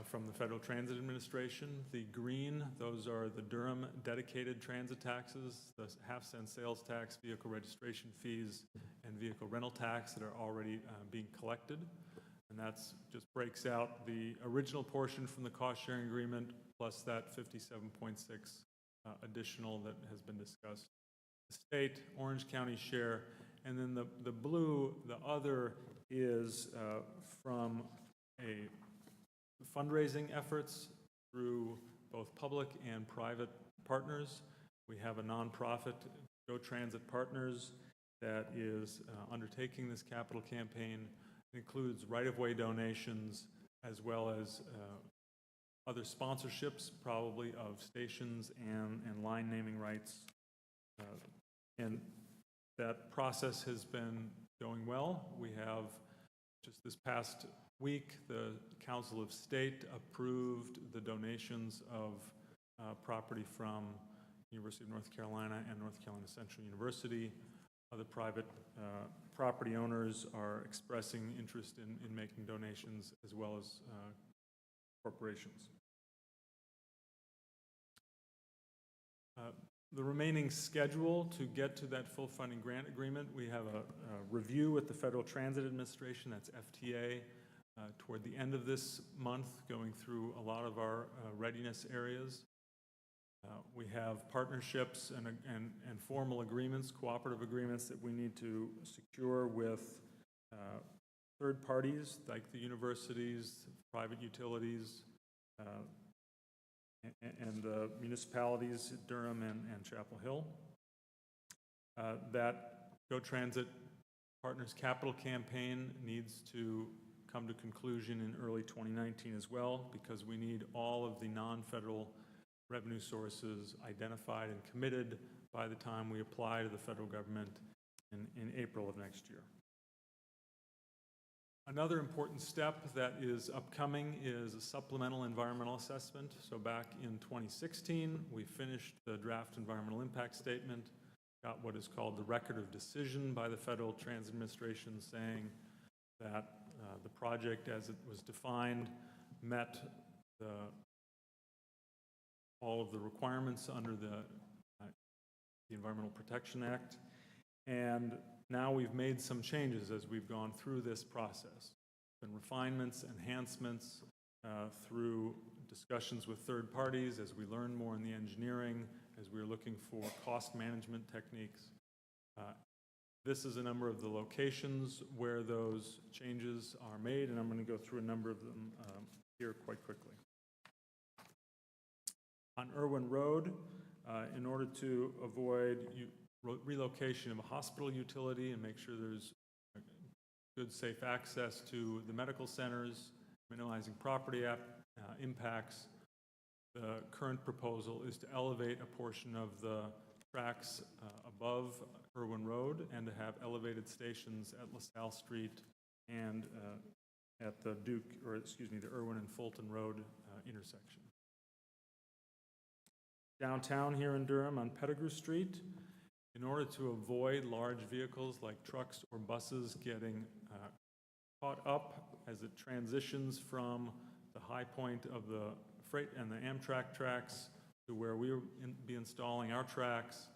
from the Federal Transit Administration. The green, those are the Durham dedicated transit taxes, the half-cent sales tax, vehicle registration fees, and vehicle rental tax that are already being collected. And that's just breaks out the original portion from the cost-sharing agreement plus that 57.6 additional that has been discussed. The state, Orange County share, and then the blue, the other, is from a fundraising efforts through both public and private partners. We have a nonprofit, Go Transit Partners, that is undertaking this capital campaign. It includes right-of-way donations as well as other sponsorships, probably of stations and line naming rights. And that process has been going well. We have, just this past week, the Council of State approved the donations of property from University of North Carolina and North Carolina Central University. Other private property owners are expressing interest in making donations, as well as corporations. The remaining schedule to get to that full funding grant agreement, we have a review with the Federal Transit Administration, that's FTA, toward the end of this month, going through a lot of our readiness areas. We have partnerships and formal agreements, cooperative agreements that we need to secure with third parties like the universities, private utilities, and the municipalities, Durham and Chapel Hill. That Go Transit Partners Capital Campaign needs to come to conclusion in early 2019 as well, because we need all of the non-federal revenue sources identified and committed by the time we apply to the federal government in April of next year. Another important step that is upcoming is a supplemental environmental assessment. So back in 2016, we finished the draft environmental impact statement, got what is called the record of decision by the Federal Transit Administration, saying that the project as it was defined met all of the requirements under the Environmental Protection Act. And now we've made some changes as we've gone through this process. Been refinements, enhancements through discussions with third parties as we learn more in the engineering, as we're looking for cost management techniques. This is a number of the locations where those changes are made, and I'm going to go through a number of them here quite quickly. On Irwin Road, in order to avoid relocation of a hospital utility and make sure there's good, safe access to the medical centers, minimizing property impacts, the current proposal is to elevate a portion of the tracks above Irwin Road and to have elevated stations at LaSalle Street and at the the Irwin and Fulton Road intersection. Downtown here in Durham on Pettigrew Street, in order to avoid large vehicles like trucks or buses getting caught up as it transitions from the high point of the freight and the Amtrak tracks to where we will be installing our tracks,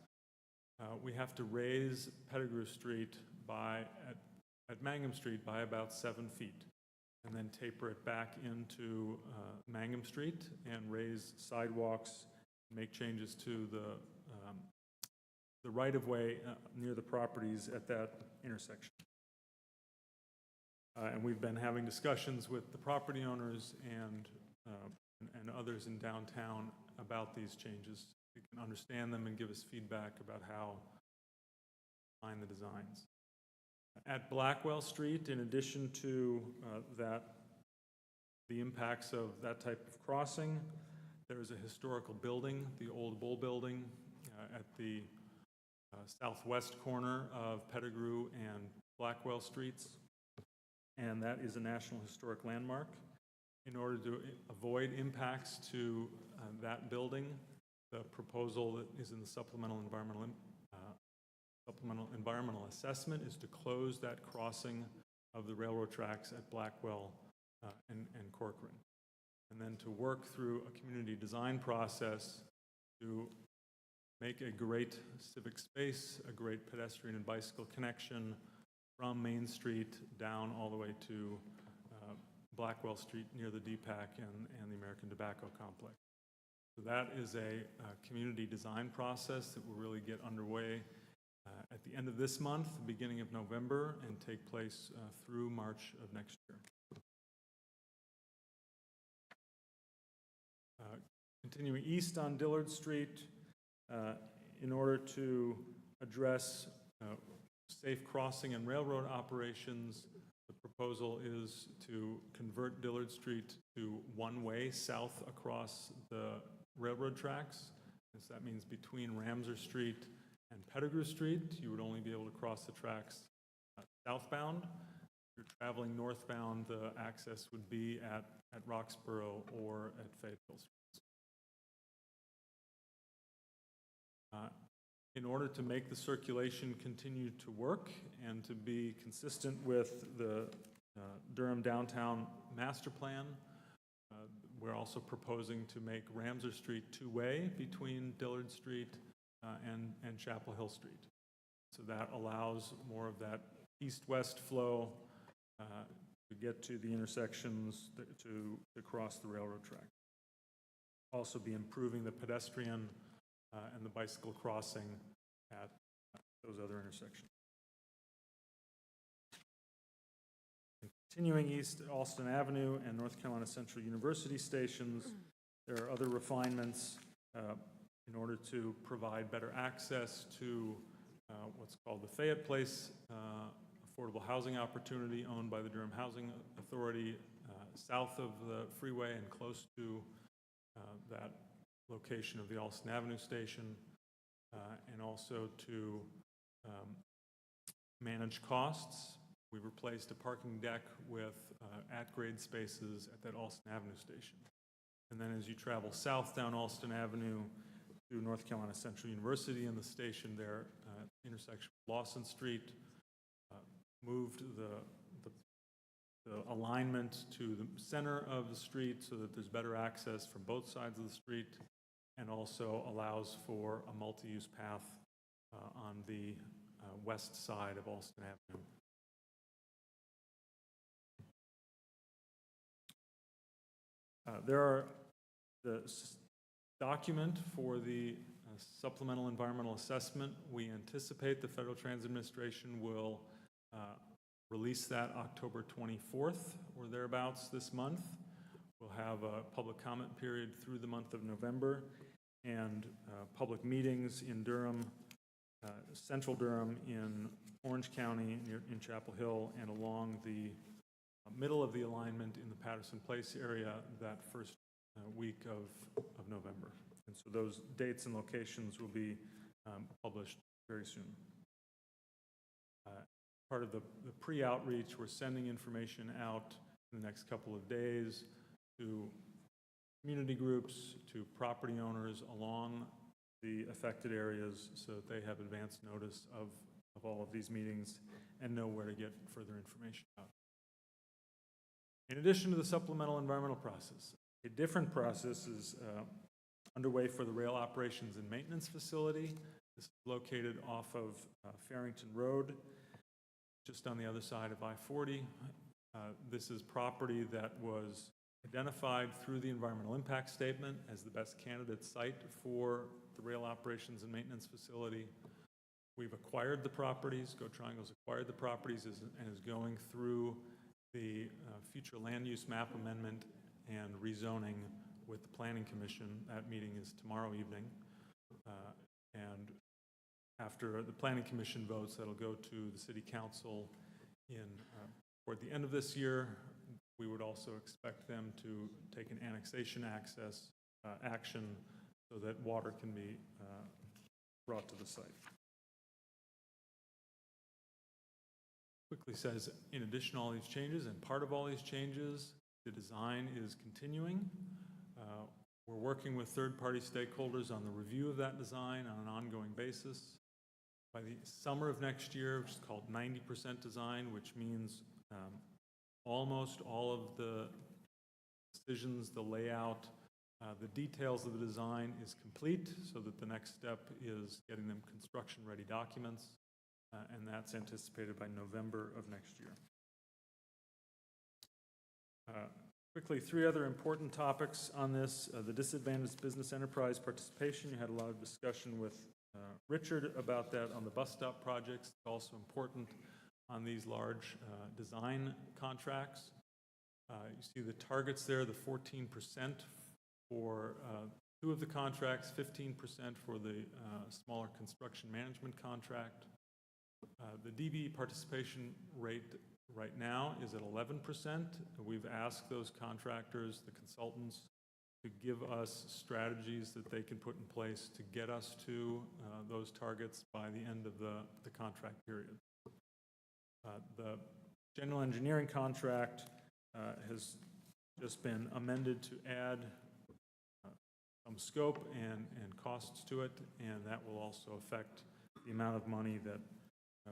we have to raise Pettigrew Street at Mangum Street by about 7 feet, and then taper it back into Mangum Street and raise sidewalks, make changes to the right-of-way near the properties at that intersection. And we've been having discussions with the property owners and others in downtown about these changes. We can understand them and give us feedback about how to find the designs. At Blackwell Street, in addition to the impacts of that type of crossing, there is a historical building, the old Bull Building, at the southwest corner of Pettigrew and Blackwell Streets, and that is a National Historic Landmark. In order to avoid impacts to that building, the proposal that is in the supplemental environmental assessment is to close that crossing of the railroad tracks at Blackwell and Corcoran, and then to work through a community design process to make a great civic space, a great pedestrian and bicycle connection from Main Street down all the way to Blackwell Street near the DPAC and the American Tobacco Complex. So that is a community design process that will really get underway at the end of this month, the beginning of November, and take place through March of next year. Continuing east on Dillard Street, in order to address safe crossing and railroad operations, the proposal is to convert Dillard Street to one-way south across the railroad tracks. So that means between Ramsar Street and Pettigrew Street, you would only be able to cross the tracks southbound. If you're traveling northbound, the access would be at Roxborough or at Fayetteville Street. In order to make the circulation continue to work and to be consistent with the Durham Downtown Master Plan, we're also proposing to make Ramsar Street two-way between Dillard Street and Chapel Hill Street. So that allows more of that east-west flow to get to the intersections to cross the railroad track. Also be improving the pedestrian and the bicycle crossing at those other intersections. And continuing east, Alston Avenue and North Carolina Central University stations, there are other refinements in order to provide better access to what's called the Fayette Place affordable housing opportunity owned by the Durham Housing Authority south of the freeway and close to that location of the Alston Avenue station, and also to manage costs. We replaced a parking deck with at-grade spaces at that Alston Avenue station. And then as you travel south down Alston Avenue to North Carolina Central University and the station there, intersection with Lawson Street, moved the alignment to the center of the street so that there's better access from both sides of the street, and also allows for a multi-use path on the west side of Alston Avenue. There are the document for the supplemental environmental assessment. We anticipate the Federal Transit Administration will release that October 24th or thereabouts this month. We'll have a public comment period through the month of November, and public meetings in Durham, central Durham, in Orange County, in Chapel Hill, and along the middle of the alignment in the Patterson Place area that first week of November. And so those dates and locations will be published very soon. Part of the pre-outreach, we're sending information out in the next couple of days to community groups, to property owners along the affected areas so that they have advance notice of all of these meetings and know where to get further information out. In addition to the supplemental environmental process, a different process is underway for the rail operations and maintenance facility. This is located off of Farrington Road, just on the other side of I-40. This is property that was identified through the environmental impact statement as the best candidate site for the rail operations and maintenance facility. We've acquired the properties, Go Triangle's acquired the properties and is going through the future land use map amendment and rezoning with the Planning Commission. That meeting is tomorrow evening. And after the Planning Commission votes, that'll go to the City Council toward the end of this year. We would also expect them to take an annexation action so that water can be brought to the site. Quickly says, in addition to all these changes, and part of all these changes, the design is continuing. We're working with third-party stakeholders on the review of that design on an ongoing basis. By the summer of next year, which is called 90% design, which means almost all of the decisions, the layout, the details of the design is complete, so that the next step is getting them construction-ready documents, and that's anticipated by November of next year. Quickly, three other important topics on this. The disadvantaged business enterprise participation. You had a lot of discussion with Richard about that on the bus stop projects. It's also important on these large design contracts. You see the targets there, the 14% for two of the contracts, 15% for the smaller construction management contract. The DB participation rate right now is at 11%. We've asked those contractors, the consultants, to give us strategies that they can put in place to get us to those targets by the end of the contract period. The general engineering contract has just been amended to add some scope and costs to it, and that will also affect the amount of money that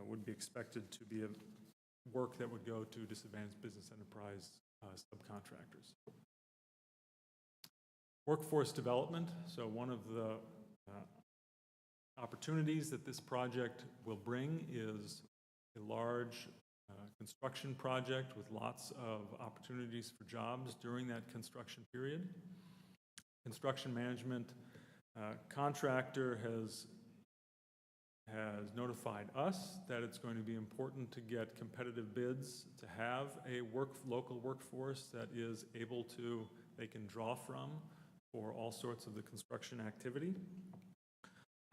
would be expected to be work that would go to disadvantaged business enterprise subcontractors. Workforce development. So one of the opportunities that this project will bring is a large construction project with lots of opportunities for jobs during that construction period. Construction management contractor has notified us that it's going to be important to get competitive bids, to have a local workforce that is able to, they can draw from for all sorts of the construction activity.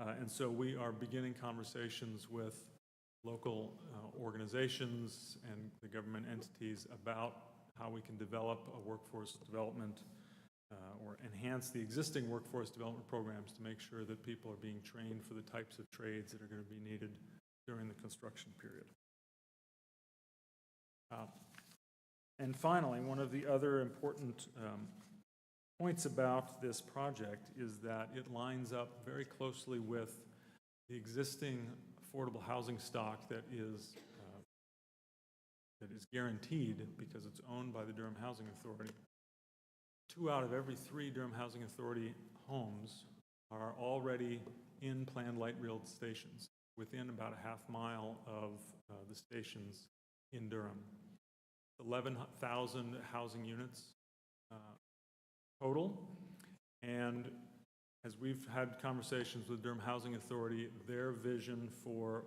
And so we are beginning conversations with local organizations and the government entities about how we can develop a workforce development or enhance the existing workforce development programs to make sure that people are being trained for the types of trades that are going to be needed during the construction period. And finally, one of the other important points about this project is that it lines up very closely with the existing affordable housing stock that is guaranteed because it's owned by the Durham Housing Authority. 2 out of every 3 Durham Housing Authority homes are already in planned light rail stations within about a half mile of the stations in Durham. 11,000 housing units total, and as we've had conversations with Durham Housing Authority, their vision for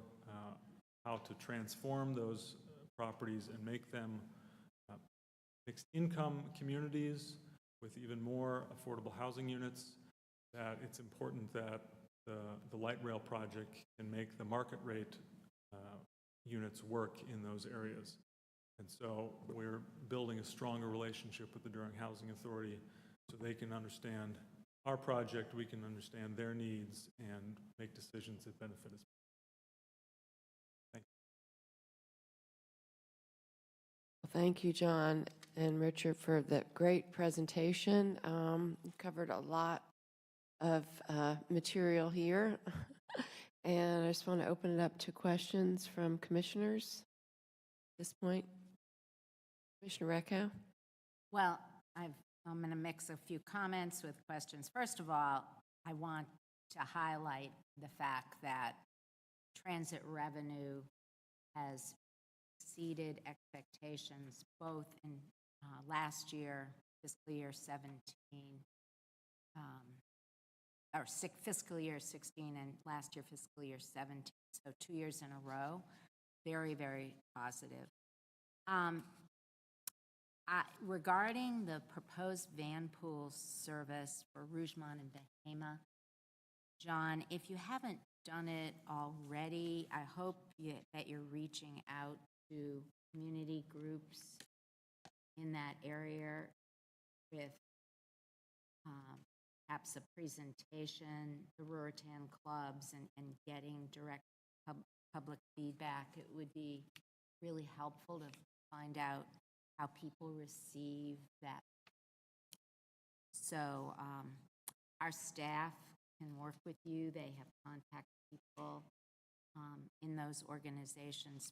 how to transform those properties and make them mixed income communities with even more affordable housing units, that it's important that the light rail project can make the market rate units work in those areas. And so we're building a stronger relationship with the Durham Housing Authority so they can understand our project, we can understand their needs, and make decisions that benefit us. Thank you. Well, thank you, John and Richard, for that great presentation. You covered a lot of material here. And I just want to open it up to questions from commissioners at this point. Commissioner Recco? Well, I'm going to mix a few comments with questions. First of all, I want to highlight the fact that transit revenue has exceeded expectations both in last year, fiscal year 17, fiscal year 16 and last year, fiscal year 17. So 2 years in a row, very, very positive. Regarding the proposed van pool service for Rougemont and Bahama, John, if you haven't done it already, I hope that you're reaching out to community groups in that area with perhaps a presentation, the Ruritan clubs, and getting direct public feedback. It would be really helpful to find out how people receive that. So our staff can work with you. They have contact people in those organizations,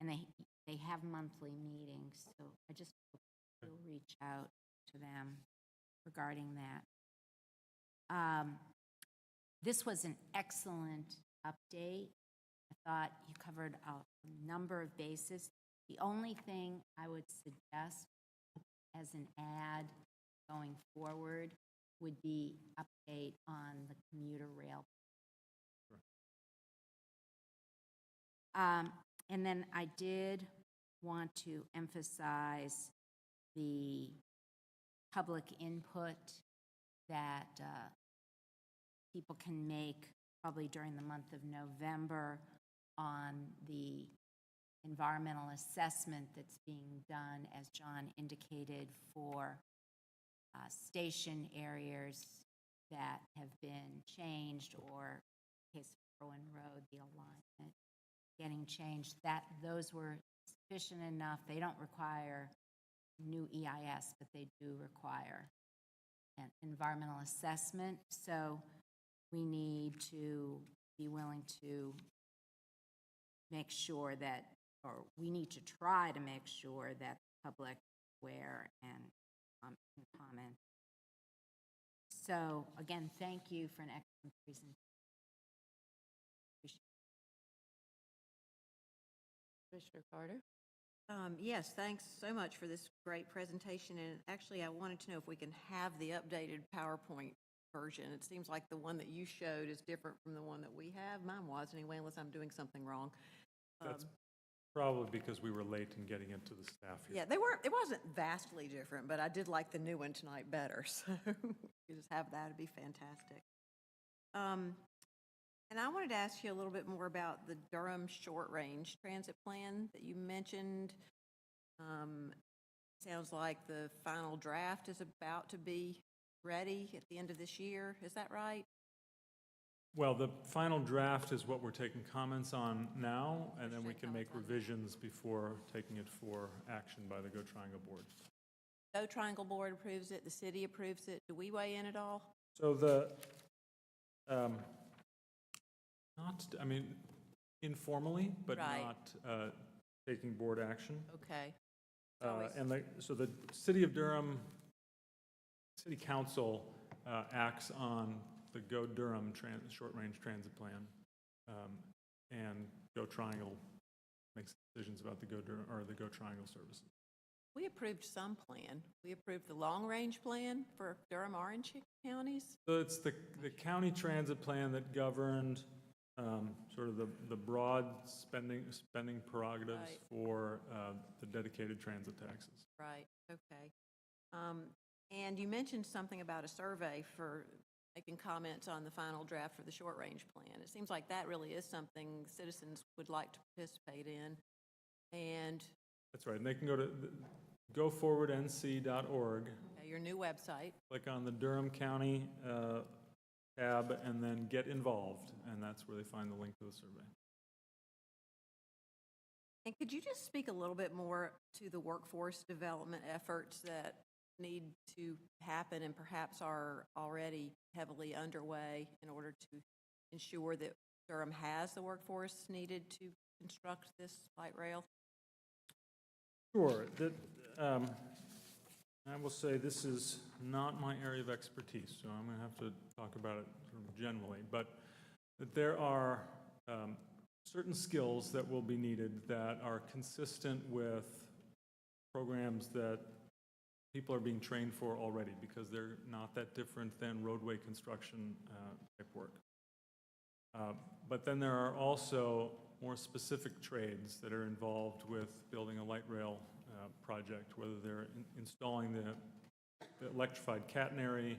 and they have monthly meetings. So I just hope you'll reach out to them regarding that. This was an excellent update. I thought you covered a number of bases. The only thing I would suggest as an add going forward would be update on the commuter rail. And then I did want to emphasize the public input that people can make probably during the month of November on the environmental assessment that's being done, as John indicated, for station areas that have been changed, or in case of Rowan Road, the alignment getting changed. Those were sufficient enough. They don't require new EIS, but they do require an environmental assessment. So we need to be willing to make sure that, or we need to try to make sure that the public is aware and can comment. So again, thank you for an excellent presentation. Commissioner Carter? Yes, thanks so much for this great presentation. And actually, I wanted to know if we can have the updated PowerPoint version. It seems like the one that you showed is different from the one that we have. Mine was anyway, unless I'm doing something wrong. That's probably because we were late in getting it to the staff here. Yeah, it wasn't vastly different, but I did like the new one tonight better. So you just have that, it'd be fantastic. And I wanted to ask you a little bit more about the Durham Short Range Transit Plan that you mentioned. Sounds like the final draft is about to be ready at the end of this year. Is that right? Well, the final draft is what we're taking comments on now, and then we can make revisions before taking it for action by the Go Triangle Board. Go Triangle Board approves it, the city approves it. Do we weigh in at all? So the, informally, but Right. not taking board action. Okay. So the City of Durham, City Council acts on the Go Durham Short Range Transit Plan, and Go Triangle makes decisions about the Go Durham or the Go Triangle services. We approved some plan. We approved the long-range plan for Durham Orange counties. So it's the county transit plan that governed sort of the broad spending prerogatives Right. for the dedicated transit taxes. Right, okay. And you mentioned something about a survey for making comments on the final draft for the short-range plan. It seems like that really is something citizens would like to participate in. And That's right, and they can go to goforwardnc.org, your new website. click on the Durham County tab, and then get involved, and that's where they find the link to the survey. And could you just speak a little bit more to the workforce development efforts that need to happen and perhaps are already heavily underway in order to ensure that Durham has the workforce needed to construct this light rail? Sure. I will say this is not my area of expertise, so I'm going to have to talk about it sort of generally, but that there are certain skills that will be needed that are consistent with programs that people are being trained for already, because they're not that different than roadway construction type work. But then there are also more specific trades that are involved with building a light rail project, whether they're installing the electrified catenary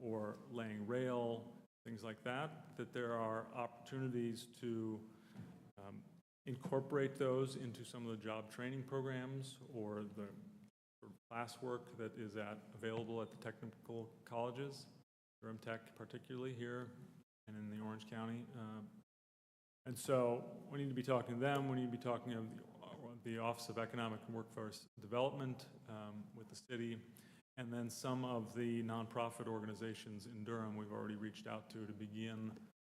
or laying rail, things like that, that there are opportunities to incorporate those into some of the job training programs or the sort of classwork that is available at the technical colleges, Durham Tech particularly here and in the Orange County. And so we need to be talking to them. We need to be talking to the Office of Economic and Workforce Development with the city, and then some of the nonprofit organizations in Durham we've already reached out to begin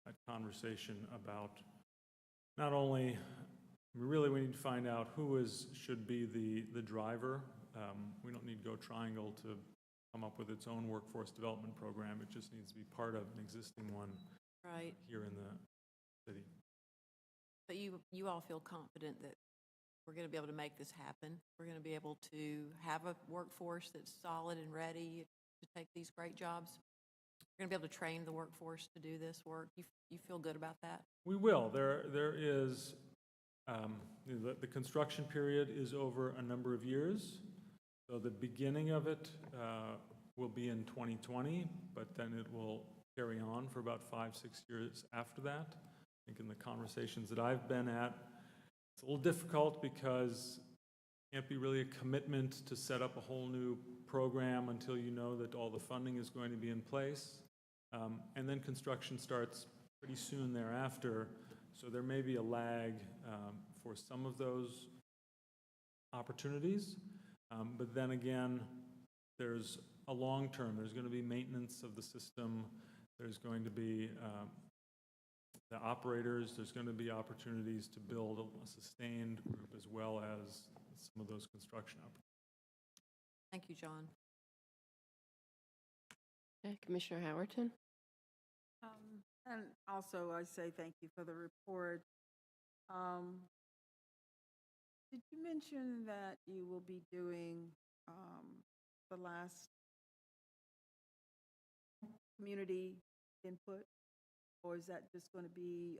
that conversation about not only, we need to find out who should be the driver. We don't need Go Triangle to come up with its own workforce development program. It just needs to be part of an existing one Right. here in the city. But you all feel confident that we're going to be able to make this happen? We're going to be able to have a workforce that's solid and ready to take these great jobs? We're going to be able to train the workforce to do this work? You feel good about that? We will. There is, the construction period is over a number of years. So the beginning of it will be in 2020, but then it will carry on for about 5-6 years after that. I think in the conversations that I've been at, it's a little difficult because it can't be really a commitment to set up a whole new program until you know that all the funding is going to be in place. And then construction starts pretty soon thereafter, so there may be a lag for some of those opportunities. But then again, there's a long term. There's going to be maintenance of the system. There's going to be the operators. There's going to be opportunities to build a sustained group as well as some of those construction opportunities. Thank you, John. Okay, Commissioner Howerton? And also, I say thank you for the report. Did you mention that you will be doing the last community input? Or is that just going to be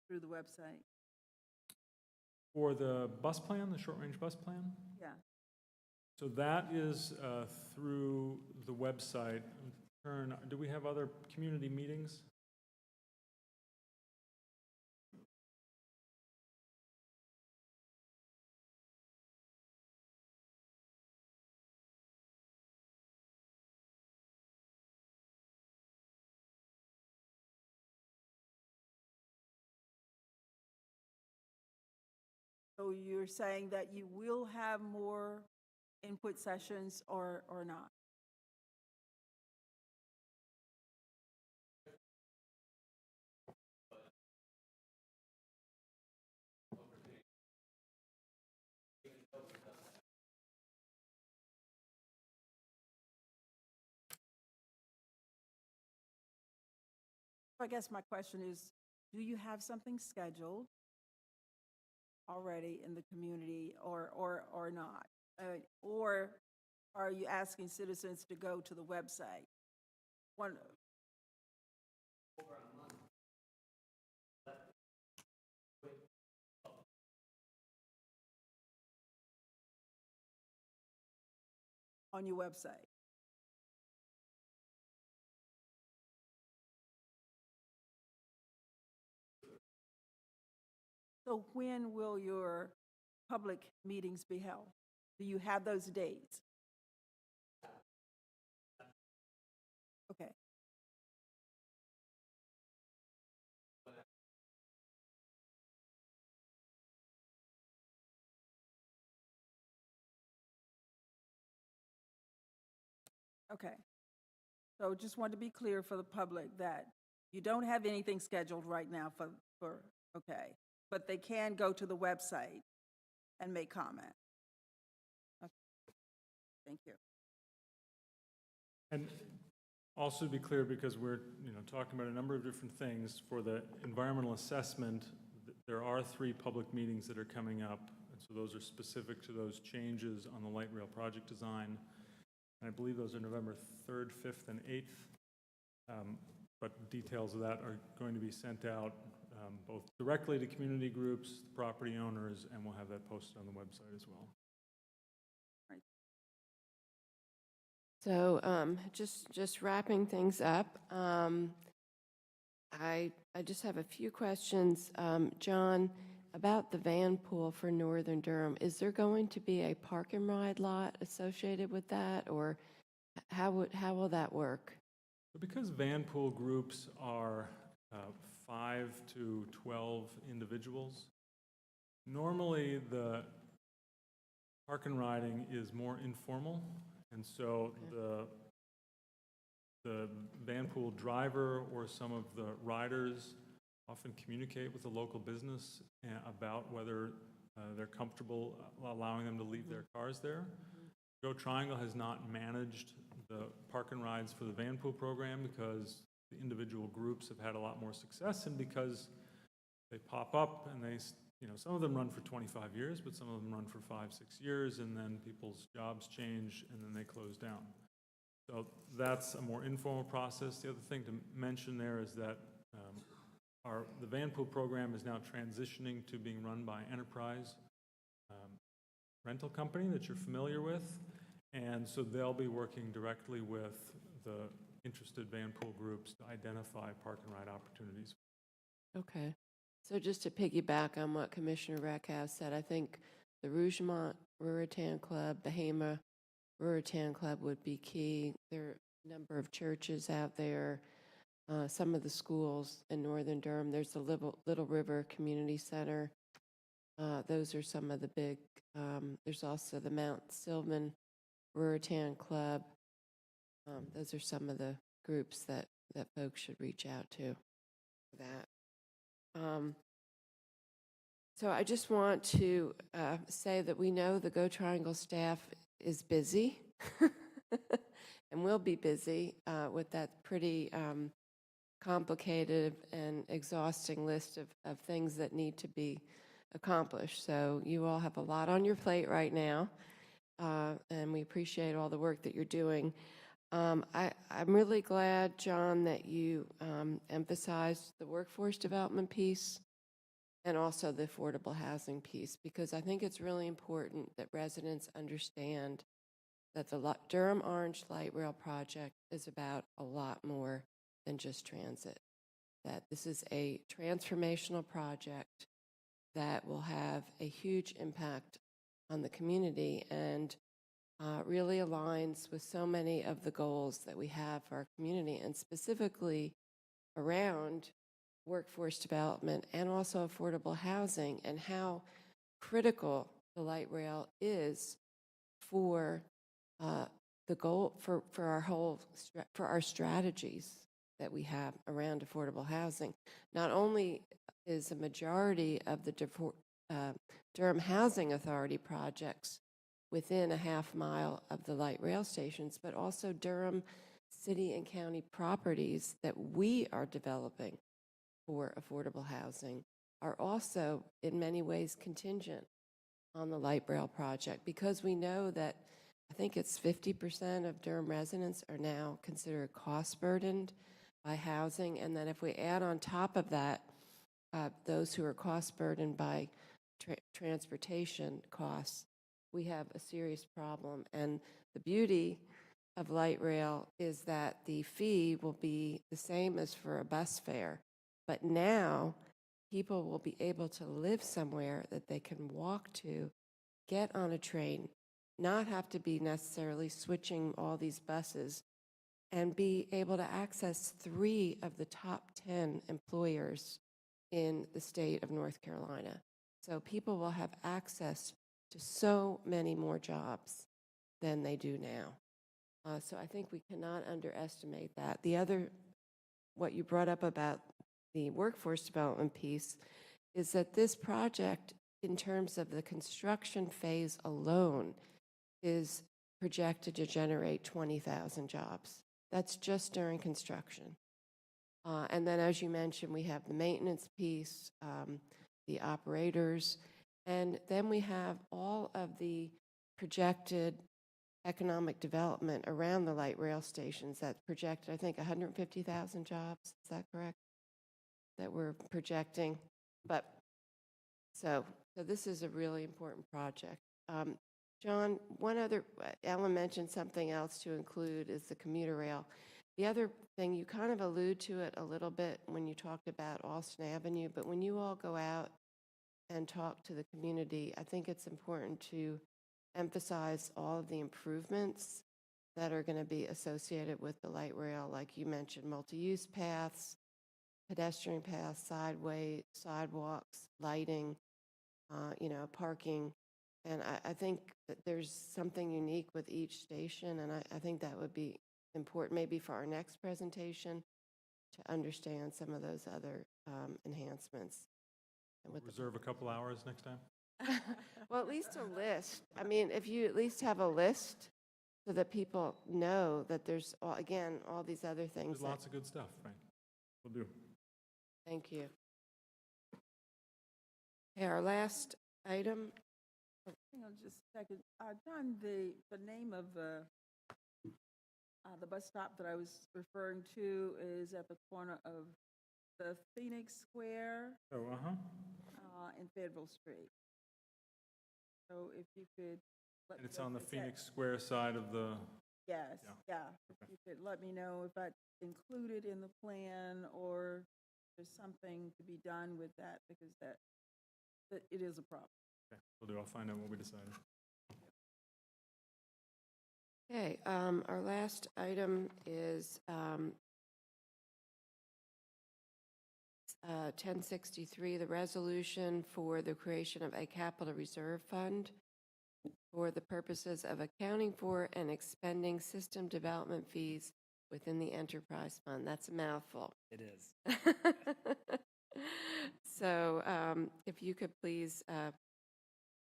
through the website? For the bus plan, the short-range bus plan? Yeah. So that is through the website. Do we have other community meetings? So you're saying that you will have more input sessions or not? I guess my question is, do you have something scheduled already in the community or not? Or are you asking citizens to go to the website? On your website? So when will your public meetings be held? Do you have those dates? Okay. Okay. So just want to be clear for the public that you don't have anything scheduled right now okay. But they can go to the website and make comment. Okay. Thank you. And also to be clear, because we're, talking about a number of different things, for the environmental assessment, there are 3 public meetings that are coming up, and so those are specific to those changes on the light rail project design. And I believe those are November 3rd, 5th, and 8th. But details of that are going to be sent out both directly to community groups, the property owners, and we'll have that posted on the website as well. So just wrapping things up, I just have a few questions. John, about the van pool for Northern Durham, is there going to be a park and ride lot associated with that, or how will that work? So because van pool groups are 5 to 12 individuals, normally the park and riding is more informal, and so the van pool driver or some of the riders often communicate with the local business about whether they're comfortable allowing them to leave their cars there. Go Triangle has not managed the park and rides for the van pool program because the individual groups have had a lot more success, and because they pop up and they, some of them run for 25 years, but some of them run for 5, 6 years, and then people's jobs change and then they close down. So that's a more informal process. The other thing to mention there is that the van pool program is now transitioning to being run by Enterprise rental company that you're familiar with, and so they'll be working directly with the interested van pool groups to identify park and ride opportunities. Okay. So just to piggyback on what Commissioner Rackhouse said, I think the Rougemont Ruritan Club, the Hama Ruritan Club would be key. There are a number of churches out there, some of the schools in Northern Durham. There's the Little River Community Center. Those are some of the big, there's also the Mount Sylvan Ruritan Club. Those are some of the groups that folks should reach out to for that. So I just want to say that we know the Go Triangle staff is busy and will be busy with that pretty complicated and exhausting list of things that need to be accomplished. So you all have a lot on your plate right now, and we appreciate all the work that you're doing. I'm really glad, John, that you emphasized the workforce development piece and also the affordable housing piece, because I think it's really important that residents understand that the Durham Orange Light Rail project is about a lot more than just transit, that this is a transformational project that will have a huge impact on the community and really aligns with so many of the goals that we have for our community, and specifically around workforce development and also affordable housing, and how critical the light rail is for the goal for our strategies that we have around affordable housing. Not only is a majority of the Durham Housing Authority projects within a half mile of the light rail stations, but also Durham city and county properties that we are developing for affordable housing are also in many ways contingent on the light rail project, because we know that I think it's 50% of Durham residents are now considered cost burdened by housing, and then if we add on top of that those who are cost burdened by transportation costs, we have a serious problem. And the beauty of light rail is that the fee will be the same as for a bus fare, but now people will be able to live somewhere that they can walk to, get on a train, not have to be necessarily switching all these buses, and be able to access 3 of the top 10 employers in the state of North Carolina. So people will have access to so many more jobs than they do now. So I think we cannot underestimate that. The other, what you brought up about the workforce development piece, is that this project, in terms of the construction phase alone, is projected to generate 20,000 jobs. That's just during construction. And then, as you mentioned, we have the maintenance piece, the operators, and then we have all of the projected economic development around the light rail stations that projected, I think, 150,000 jobs. Is that correct? That we're projecting. But so this is a really important project. John, one other, Ellen mentioned something else to include is the commuter rail. The other thing, you kind of allude to it a little bit when you talked about Austin Avenue, but when you all go out and talk to the community, I think it's important to emphasize all of the improvements that are going to be associated with the light rail, like you mentioned, multi-use paths, pedestrian paths, sidewalks, lighting, parking. And I think that there's something unique with each station, and I think that would be important maybe for our next presentation to understand some of those other enhancements. And with Reserve a couple hours next time? well, at least a list. I mean, if you at least have a list so that people know that there's, again, all these other things. There's lots of good stuff, right? We'll do. Thank you. Okay, our last item. Hang on just a second. John, the name of the bus stop that I was referring to is at the corner of the Phoenix Square Oh, and Fayetteville Street. So if you could let And me it's know on the if at- Phoenix Square side of the, Yes, Yeah. yeah. If you could let me know if that's included in the plan or there's something to be done with that, because that it is a problem. okay, we'll do. I'll find out what we decided. Okay, our last item is 1063, the resolution for the creation of a capital reserve fund for the purposes of accounting for and expending system development fees within the enterprise fund. That's a mouthful. It is. So if you could please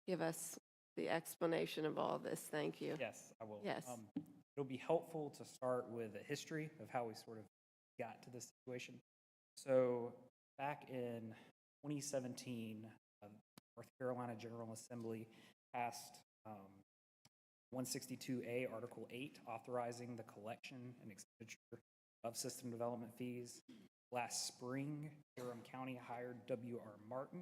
give us the explanation of all this. Thank you. Yes, I will. Yes. It'll be helpful to start with a history of how we sort of got to this situation. So back in 2017, North Carolina General Assembly passed 162A, Article 8, authorizing the collection and expenditure of system development fees. Last spring, Durham County hired W.R. Martin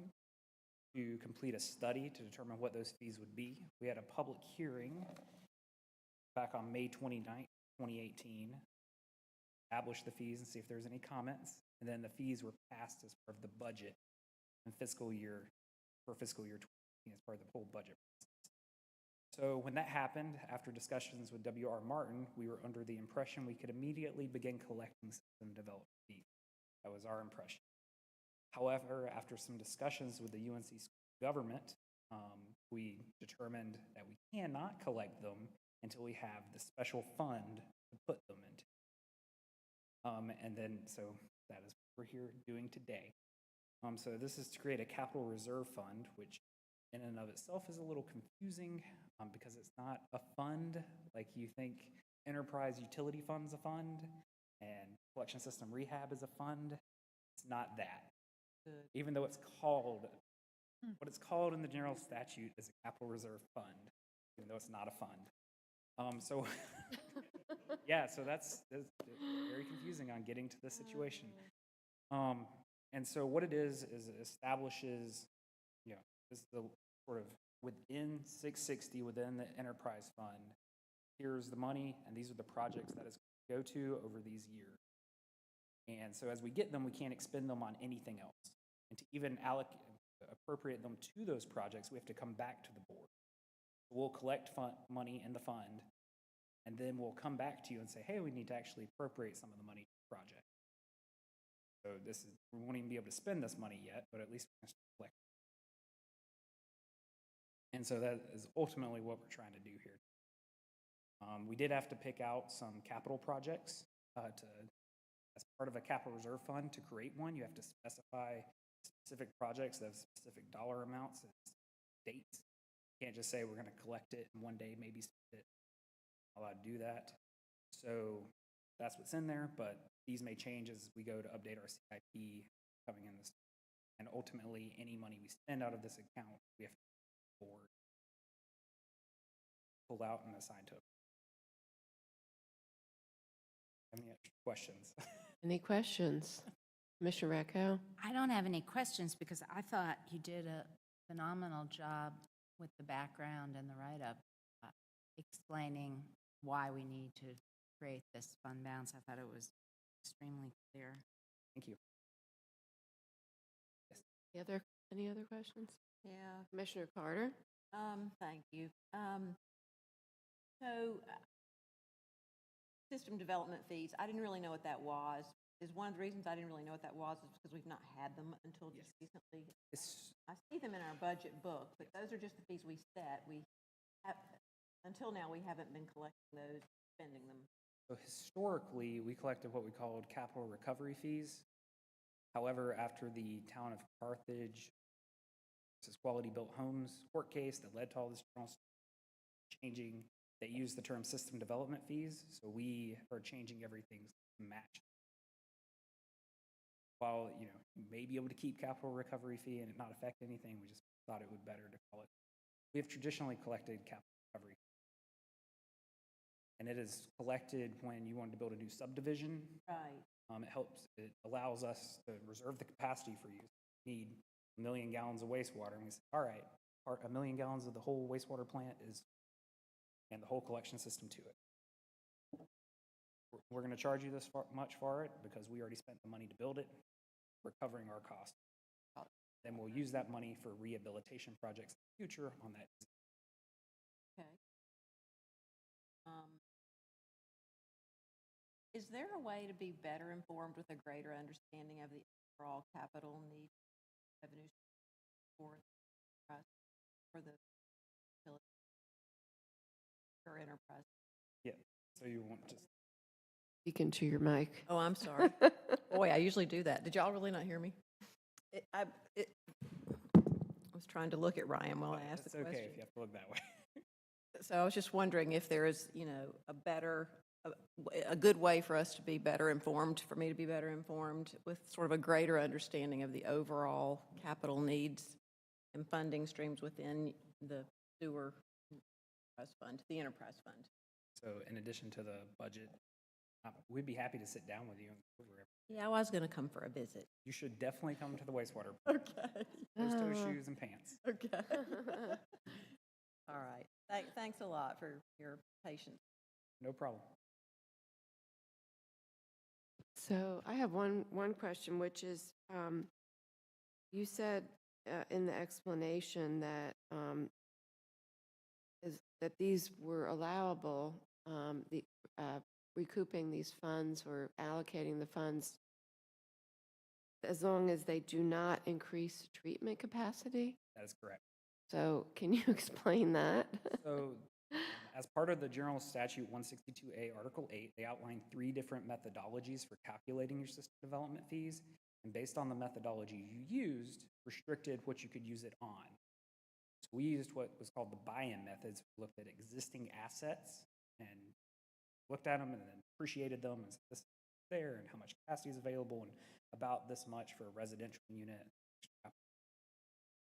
to complete a study to determine what those fees would be. We had a public hearing back on May 29th, 2018, establish the fees and see if there's any comments, and then the fees were passed as part of the budget in fiscal year 2018 as part of the whole budget process. So when that happened, after discussions with W.R. Martin, we were under the impression we could immediately begin collecting system development fees. That was our impression. However, after some discussions with the UNC school government, we determined that we cannot collect them until we have the special fund to put them into. And then, so that is what we're here doing today. So this is to create a capital reserve fund, which in and of itself is a little confusing because it's not a fund like you think enterprise utility fund's a fund and collection system rehab is a fund. It's not that. Even though it's called, what it's called in the general statute is a capital reserve fund, even though it's not a fund. So yeah, so that's very confusing on getting to this situation. And so what it is it establishes, this is the sort of within 660, within the enterprise fund, here's the money, and these are the projects that it's going to go to over these years. And so as we get them, we can't expend them on anything else. And to even appropriate them to those projects, we have to come back to the board. We'll collect money in the fund, and then we'll come back to you and say, hey, we need to actually appropriate some of the money to the project. So we won't even be able to spend this money yet, but at least we're going to collect. And so that is ultimately what we're trying to do here. We did have to pick out some capital projects as part of a capital reserve fund. To create one, you have to specify specific projects that have specific dollar amounts and dates. You can't just say we're going to collect it and one day maybe spend it. allowed to do that. So that's what's in there, but these may change as we go to update our CIP coming in this. And ultimately, any money we spend out of this account, we have to forward, pull out and assign to it. Any extra questions? Any questions? Commissioner Raquel? I don't have any questions because I thought you did a phenomenal job with the background and the write-up, explaining why we need to create this fund balance. I thought it was extremely clear. Thank you. Any other questions? Yeah, Commissioner Carter? thank you. So, system development fees, I didn't really know what that was. Is one of the reasons I didn't really know what that was is because we've not had them until just recently. I see them in our budget book, but those are just the fees we set. We have, until now, we haven't been collecting those, spending them. So historically, we collected what we called capital recovery fees. However, after the town of Carthage versus Quality Built Homes court case that led to all this changing, they used the term system development fees. So we are changing everything to match. While, you may be able to keep capital recovery fee and it not affect anything, we just thought it would be better to call it. We have traditionally collected capital recovery. And it is collected when you wanted to build a new subdivision. Right. It allows us to reserve the capacity for use. We need 1 million gallons of wastewater. And we say, all right, 1 million gallons of the whole wastewater plant is, and the whole collection system to it. We're going to charge you this much for it because we already spent the money to build it. We're covering our costs. Then we'll use that money for rehabilitation projects in the future on that. Okay. Is there a way to be better informed with a greater understanding of the overall capital need revenue for the utility or enterprise? Yeah. So you want to Speak into your mic. Oh, I'm sorry. Boy, I usually do that. Did y'all really not hear me? I was trying to look at Ryan while I asked the question. It's okay if you have to look that way. So I was just wondering if there is, a good way for us to be better informed, for me to be better informed with sort of a greater understanding of the overall capital needs and funding streams within the sewer fund, the enterprise fund. So in addition to the budget, we'd be happy to sit down with you and go over it. Yeah, I was going to come for a visit. You should definitely come to the wastewater. Okay. Those toe shoes and pants. Okay. All right. Thanks a lot for your patience. No problem. So I have one question, which is, you said in the explanation that that these were allowable, recouping these funds or allocating the funds as long as they do not increase treatment capacity? That is correct. So can you explain that? So as part of the General Statute 162A, Article 8, they outline 3 different methodologies for calculating your system development fees. And based on the methodology you used, restricted what you could use it on. So we used what was called the buy-in methods. We looked at existing assets and looked at them and then appreciated them and said, this is there and how much capacity is available and about this much for a residential unit,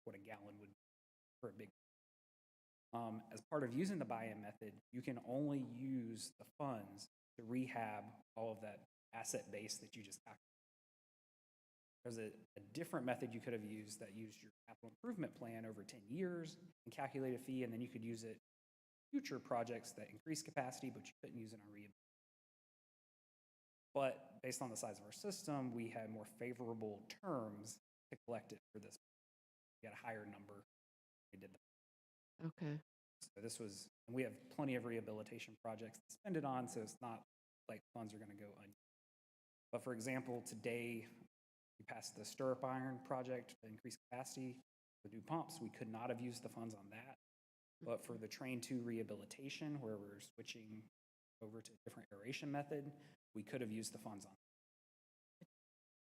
what a gallon would be for a big. As part of using the buy-in method, you can only use the funds to rehab all of that asset base that you just calculated. There's a different method you could have used that used your capital improvement plan over 10 years and calculate a fee, and then you could use it in future projects that increase capacity, but you couldn't use it on rehabilitation. But based on the size of our system, we had more favorable terms to collect it for this. We had a higher number. We did that. Okay. So this was, and we have plenty of rehabilitation projects to spend it on, so it's not like funds are going to go unused. But for example, today we passed the stirrup iron project to increase capacity with new pumps. We could not have used the funds on that. But for the Train 2 rehabilitation, where we're switching over to a different aeration method, we could have used the funds on that.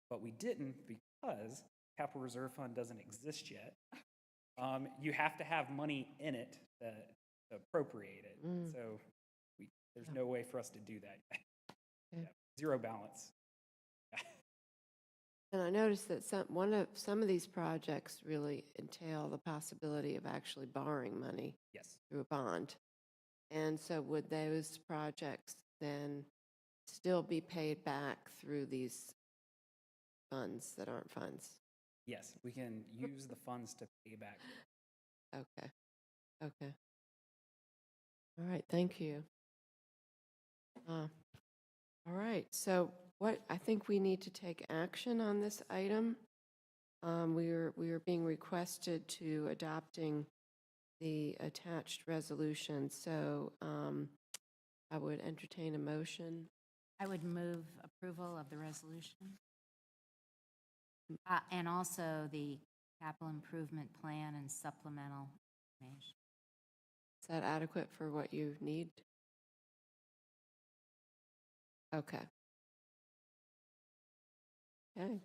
But we didn't because Capital Reserve Fund doesn't exist yet. You have to have money in it to appropriate it. So There's no way for us to do that. Okay. Yeah, zero balance. And I noticed that some of these projects really entail the possibility of actually borrowing money Yes. through a bond. And so would those projects then still be paid back through these funds that aren't funds? Yes, we can use the funds to pay back. Okay, okay. All right, thank you. All right, so I think we need to take action on this item. We are being requested to adopting the attached resolution, so I would entertain a motion. I would move approval of the resolution. And also the capital improvement plan and supplemental information. Is that adequate for what you need? Okay. Okay.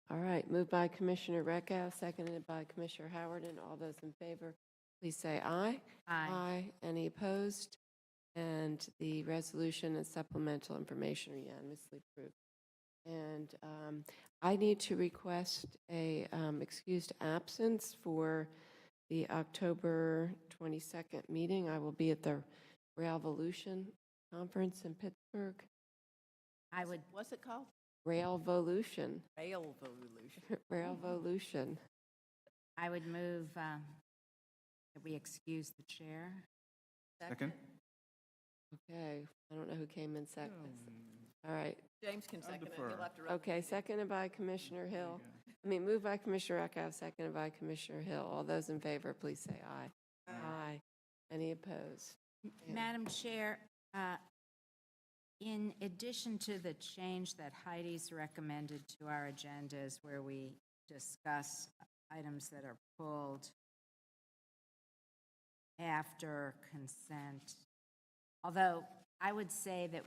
All right, moved by Commissioner Reckow, seconded by Commissioner Howard, and all those in favor, please say aye. Aye. Any opposed? And the resolution and supplemental information are unanimously approved. And I need to request a excused absence for the October 22nd meeting. I will be at the Railvolution Conference in Pittsburgh. I would. What's it called? Railvolution. Railvolution. Railvolution. I would move that we excuse the chair. Second. Okay, I don't know who came in second. All right. James can second it. He'll have to run. Okay, seconded by Commissioner Hill. Moved by Commissioner Reckow, seconded by Commissioner Hill. All those in favor, please say aye. Aye. Any opposed? Madam Chair, in addition to the change that Heidi's recommended to our agendas where we discuss items that are pulled after consent, although I would say that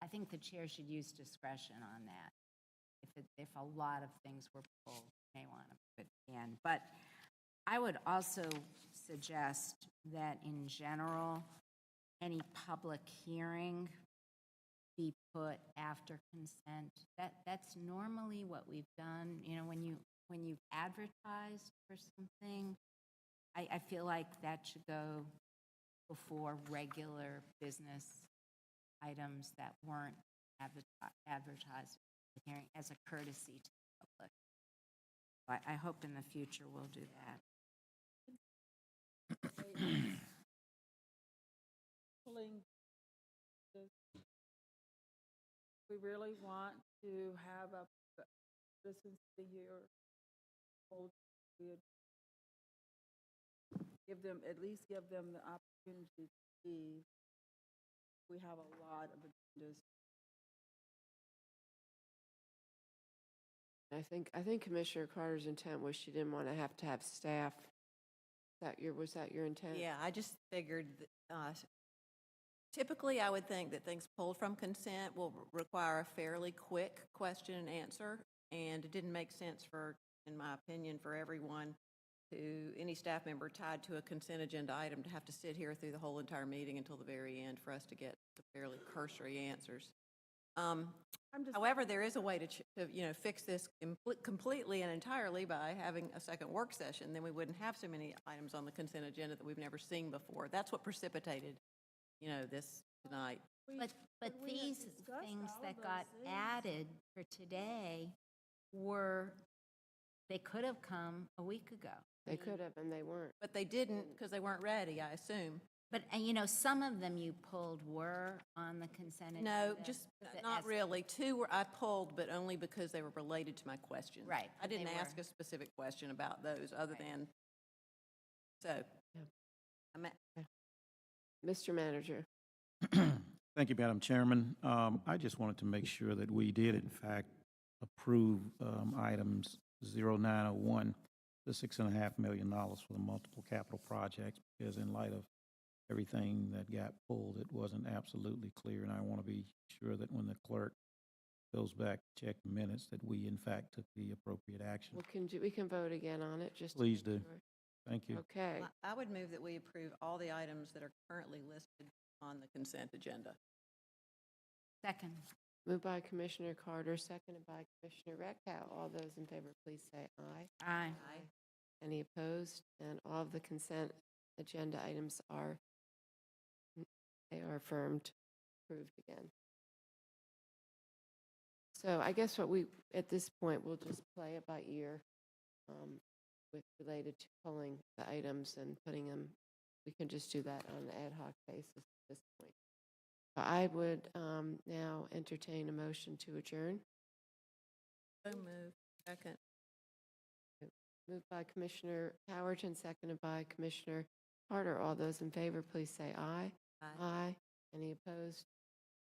I think the chair should use discretion on that. If a lot of things were pulled, may want to put in. But I would also suggest that in general, any public hearing be put after consent. That's normally what we've done. You know, when you've advertised for something, I feel like that should go before regular business items that weren't advertised at the hearing as a courtesy to the public. I hope in the future we'll do that. We really want to have a citizens of the year. At least give them the opportunity to see. We have a lot of agendas. I think Commissioner Carter's intent was she didn't want to have staff. Was that your intent? Yeah, I just figured that, typically I would think that things pulled from consent will require a fairly quick question and answer, and it didn't make sense in my opinion, for everyone any staff member tied to a consent agenda item to have to sit here through the whole entire meeting until the very end for us to get the fairly cursory answers. However, there is a way to fix this completely and entirely by having a second work session. Then we wouldn't have so many items on the consent agenda that we've never seen before. That's what precipitated, this tonight. But these things that got added for today they could have come a week ago. They could have, and they weren't. But they didn't because they weren't ready, I assume. But, some of them you pulled were on the consent agenda. No, just not really. Two I pulled, but only because they were related to my questions. Right. I didn't ask a specific question about those other than, Mr. Manager. Thank you, Madam Chairman. I just wanted to make sure that we did, in fact, approve items 0901, the $6.5 million for the multiple capital projects, because in light of everything that got pulled, it wasn't absolutely clear, and I want to be sure that when the clerk goes back to check the minutes, that we, in fact, took the appropriate action. We can vote again on it, just. Please do. Thank you. Okay. I would move that we approve all the items that are currently listed on the consent agenda. Second. Moved by Commissioner Carter, seconded by Commissioner Redcow. All those in favor, please say aye. Aye. Any opposed? And all of the consent agenda items are, they are affirmed, approved again. So I guess what we, at this point, we'll just play it by ear with related to pulling the items and putting them, we can just do that on an ad hoc basis at this point. I would now entertain a motion to adjourn. So moved. Second. Moved by Commissioner Howerton, seconded by Commissioner Carter. All those in favor, please say aye. Aye. Aye. Any opposed?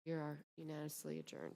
You are unanimously adjourned.